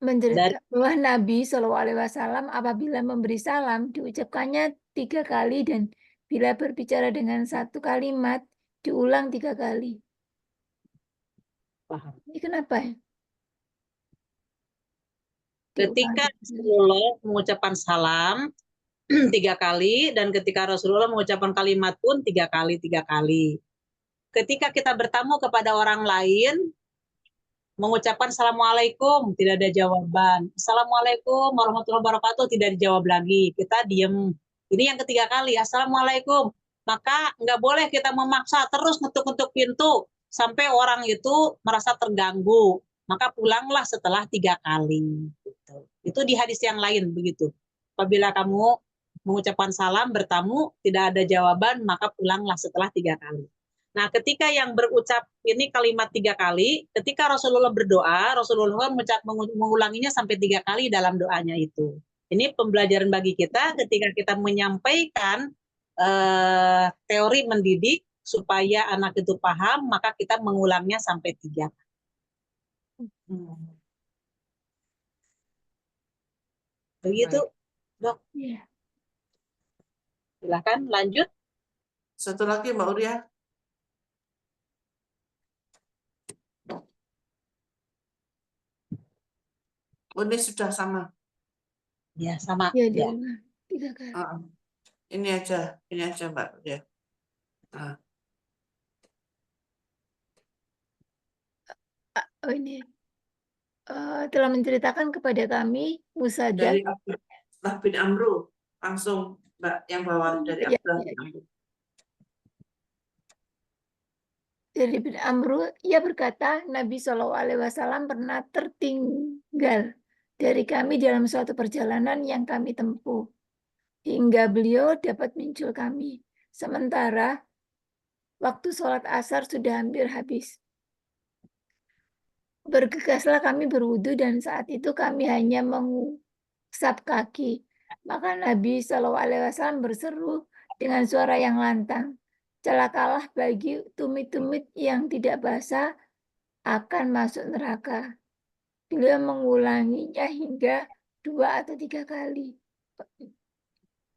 bahwa Nabi SAW apabila memberi salam diucapkannya 3 kali dan bila berbicara dengan 1 kalimat diulang 3 kali. Paham. Ini kenapa ya? Ketika Rasulullah mengucapkan salam, 3 kali, dan ketika Rasulullah mengucapkan kalimat pun 3 kali. Ketika kita bertamu kepada orang lain, mengucapkan Assalamualaikum, tidak ada jawaban. Assalamualaikum warahmatullahi wabarakatuh, tidak dijawab lagi. Kita diem. Ini yang ketiga kali, Assalamualaikum. Maka nggak boleh kita memaksa terus ngetuk-ngetuk pintu sampai orang itu merasa terganggu. Maka pulanglah setelah 3 kali. Gitu. Itu di hadis yang lain begitu. Apabila kamu mengucapkan salam, bertamu, tidak ada jawaban, maka pulanglah setelah 3 kali. Nah, ketika yang berucap ini kalimat 3 kali, ketika Rasulullah berdoa, Rasulullah mengulanginya sampai 3 kali dalam doanya itu. Ini pembelajaran bagi kita ketika kita menyampaikan teori mendidik supaya anak itu paham, maka kita mengulangnya sampai 3 kali. Begitu, Dok. Iya. Silakan lanjut. Satu lagi Mbak Uria. Oh, ini sudah sama. Ya, sama. Ya, Ya. 3 kali. Ini aja Mbak Uria. Oh, ini telah menceritakan kepada kami Musadah Dari Abdullah bin Amru, langsung Mbak yang bawah dari Ya, Abdullah ya. bin Amru. Dari bin Amru, ia berkata, Nabi SAW pernah tertinggal dari kami dalam suatu perjalanan yang kami tempuh, hingga beliau dapat menyusul kami. Sementara waktu sholat asar sudah hampir habis. Bergegaslah kami berwudu, dan saat itu kami hanya mengusap kaki. Maka Nabi SAW berseru dengan suara yang lantang, celakalah bagi tumit-tumit yang tidak basah akan masuk neraka. Beliau mengulanginya hingga 2 atau 3 kali.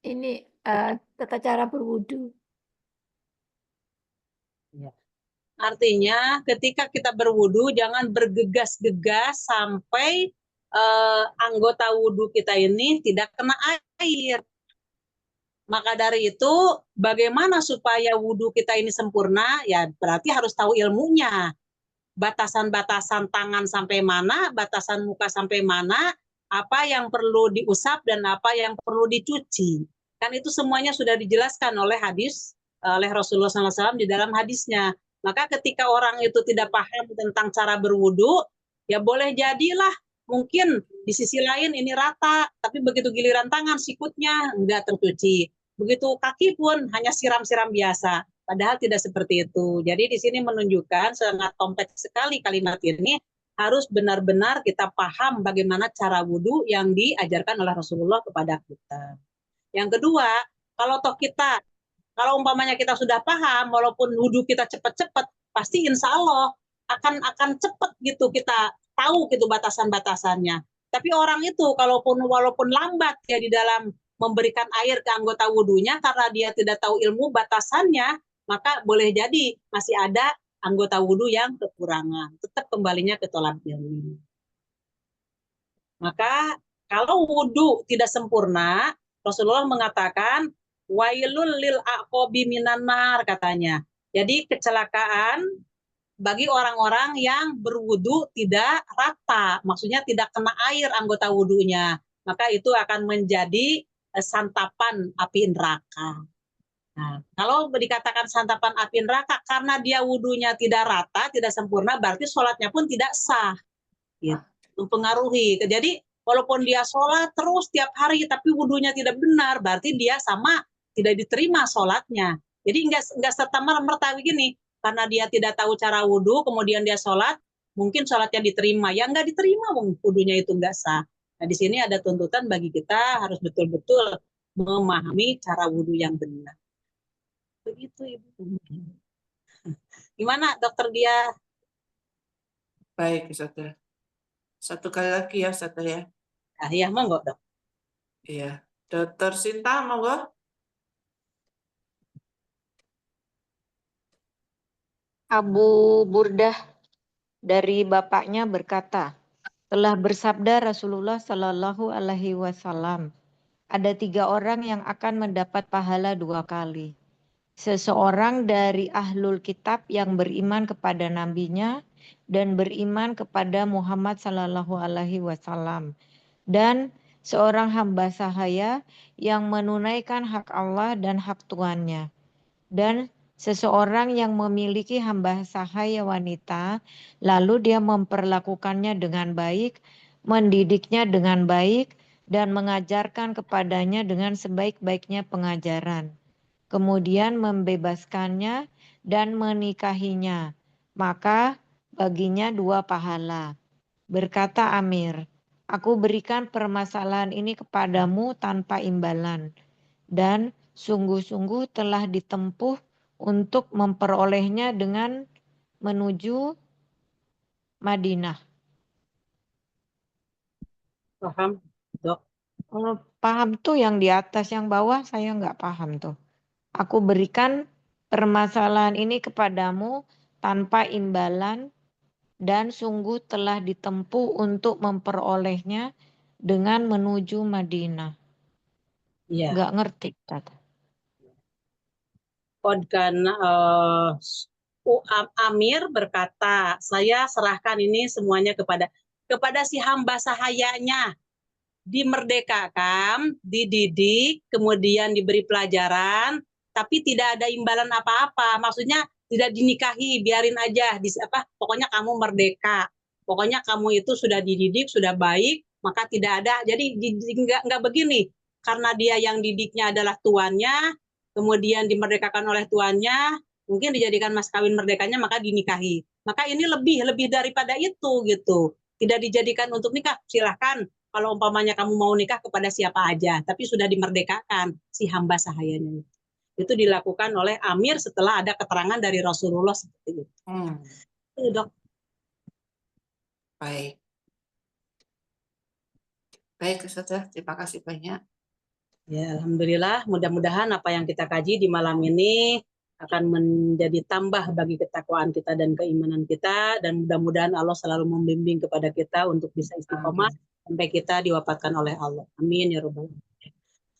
Ini tata cara berwudu. Artinya ketika kita berwudu jangan bergegas-gegas sampai anggota wudu kita ini tidak kena air. Maka dari itu bagaimana supaya wudu kita ini sempurna? Ya berarti harus tahu ilmunya. Batasan-batasan tangan sampai mana, batasan muka sampai mana, apa yang perlu diusap dan apa yang perlu dicuci. Kan itu semuanya sudah dijelaskan oleh Rasulullah SAW di dalam hadisnya. Maka ketika orang itu tidak paham tentang cara berwudu, ya boleh jadilah mungkin di sisi lain ini rata, tapi begitu giliran tangan sikutnya enggak tercuci. Begitu kaki pun hanya siram-siram biasa. Padahal tidak seperti itu. Jadi di sini menunjukkan sangat kompleks sekali kalimat ini. Harus benar-benar kita paham bagaimana cara wudhu yang diajarkan oleh Rasulullah kepada kita. Yang kedua, kalau umpamanya kita sudah paham, walaupun wudhu kita cepat-cepat, pasti insya Allah akan cepat gitu kita tahu gitu batasan-batasannya. Tapi orang itu walaupun lambat ya di dalam memberikan air ke anggota wudhunya karena dia tidak tahu ilmu batasannya, maka boleh jadi masih ada anggota wudhu yang kekurangan. Tetap kembalinya ke tolab ilmu. Maka kalau wudhu tidak sempurna, Rasulullah mengatakan wailul lil aqobi minan nar katanya. Jadi kecelakaan bagi orang-orang yang berwudu tidak rata, maksudnya tidak kena air anggota wudunya, maka itu akan menjadi santapan api neraka. Nah, kalau dikatakan santapan api neraka karena dia wudunya tidak rata, tidak sempurna, berarti sholatnya pun tidak sah. Ya, mempengaruhi. Jadi walaupun dia sholat terus tiap hari, tapi wudunya tidak benar, berarti dia sama tidak diterima sholatnya. Jadi nggak serta-merta begini, karena dia tidak tahu cara wudhu, kemudian dia sholat, mungkin sholatnya diterima. Ya nggak diterima, wudunya itu nggak sah. Nah di sini ada tuntutan bagi kita harus betul-betul memahami cara wudhu yang benar. Begitu Ibu. Gimana Dokter Dia? Baik, Saudara. Satu kali lagi ya, Saudara ya. Ah, ya, monggo Dok. Iya. Dokter Sinta, monggo. Abu Burdah dari bapaknya berkata, telah bersabda Rasulullah Shallallahu Alaihi Wasallam, ada 3 orang yang akan mendapat pahala 2 kali. Seseorang dari ahlul kitab yang beriman kepada nabinya dan beriman kepada Muhammad sallallahu alaihi wasallam, dan seorang hamba sahaya yang menunaikan hak Allah dan hak tuannya, dan seseorang yang memiliki hamba sahaya wanita lalu dia memperlakukannya dengan baik, mendidiknya dengan baik, dan mengajarkan kepadanya dengan sebaik-baiknya pengajaran, kemudian membebaskannya dan menikahinya, maka baginya 2 pahala. Berkata Amir, aku berikan permasalahan ini kepadamu tanpa imbalan, dan sungguh-sungguh telah ditempuh untuk memperolehnya dengan menuju Madinah. Paham, Dok? Kalau paham tuh yang di atas, yang bawah saya nggak paham tuh. Aku berikan permasalahan ini kepadamu tanpa imbalan, dan sungguh telah ditempuh untuk memperolehnya dengan menuju Madinah. Iya. Nggak ngerti kata. Amir berkata, saya serahkan ini semuanya kepada si hamba sahayanya, dimerdekakan, dididik, kemudian diberi pelajaran, tapi tidak ada imbalan apa-apa. Maksudnya tidak dinikahi, biarin aja. Pokoknya kamu merdeka. Pokoknya kamu itu sudah dididik, sudah baik, maka tidak ada. Jadi nggak begini. Karena dia yang didiknya adalah tuannya, kemudian dimerdekakan oleh tuannya, mungkin dijadikan mas kawin merdekanya, maka dinikahi. Maka ini lebih daripada itu gitu. Tidak dijadikan untuk nikah, silahkan. Kalau umpamanya kamu mau nikah kepada siapa aja, tapi sudah dimerdekakan si hamba sahayanya. Itu dilakukan oleh Amir setelah ada keterangan dari Rasulullah seperti itu. Itu, Dok. Baik. Baik, Ustazah. Terima kasih banyak. Ya, alhamdulillah. Mudah-mudahan apa yang kita kaji di malam ini akan menjadi tambah bagi ketakwaan kita dan keimanan kita, dan mudah-mudahan Allah selalu membimbing kepada kita untuk bisa istiqomah sampai kita diwafatkan oleh Allah. Amin ya rabbal alamin.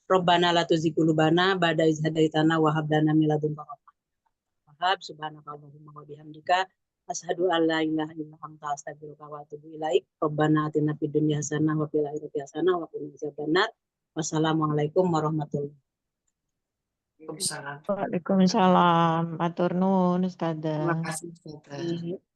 Rabbana la tuzigh qulubana ba'da idh hadaitana wa hab lana min ladunka rahmah. Wahab subhanakallahumma wa bihamdika asyhadu an la ilaha illa anta astaghfiruka wa atubu ilaik. Rabbana atina fid dunya hasanah wa fil akhirati hasanah wa qina adzabannar. Wassalamualaikum warahmatullahi wabarakatuh. Waalaikumsalam. Waalaikumsalam. Matur nuwun Terima Ustazah. kasih, Ustazah.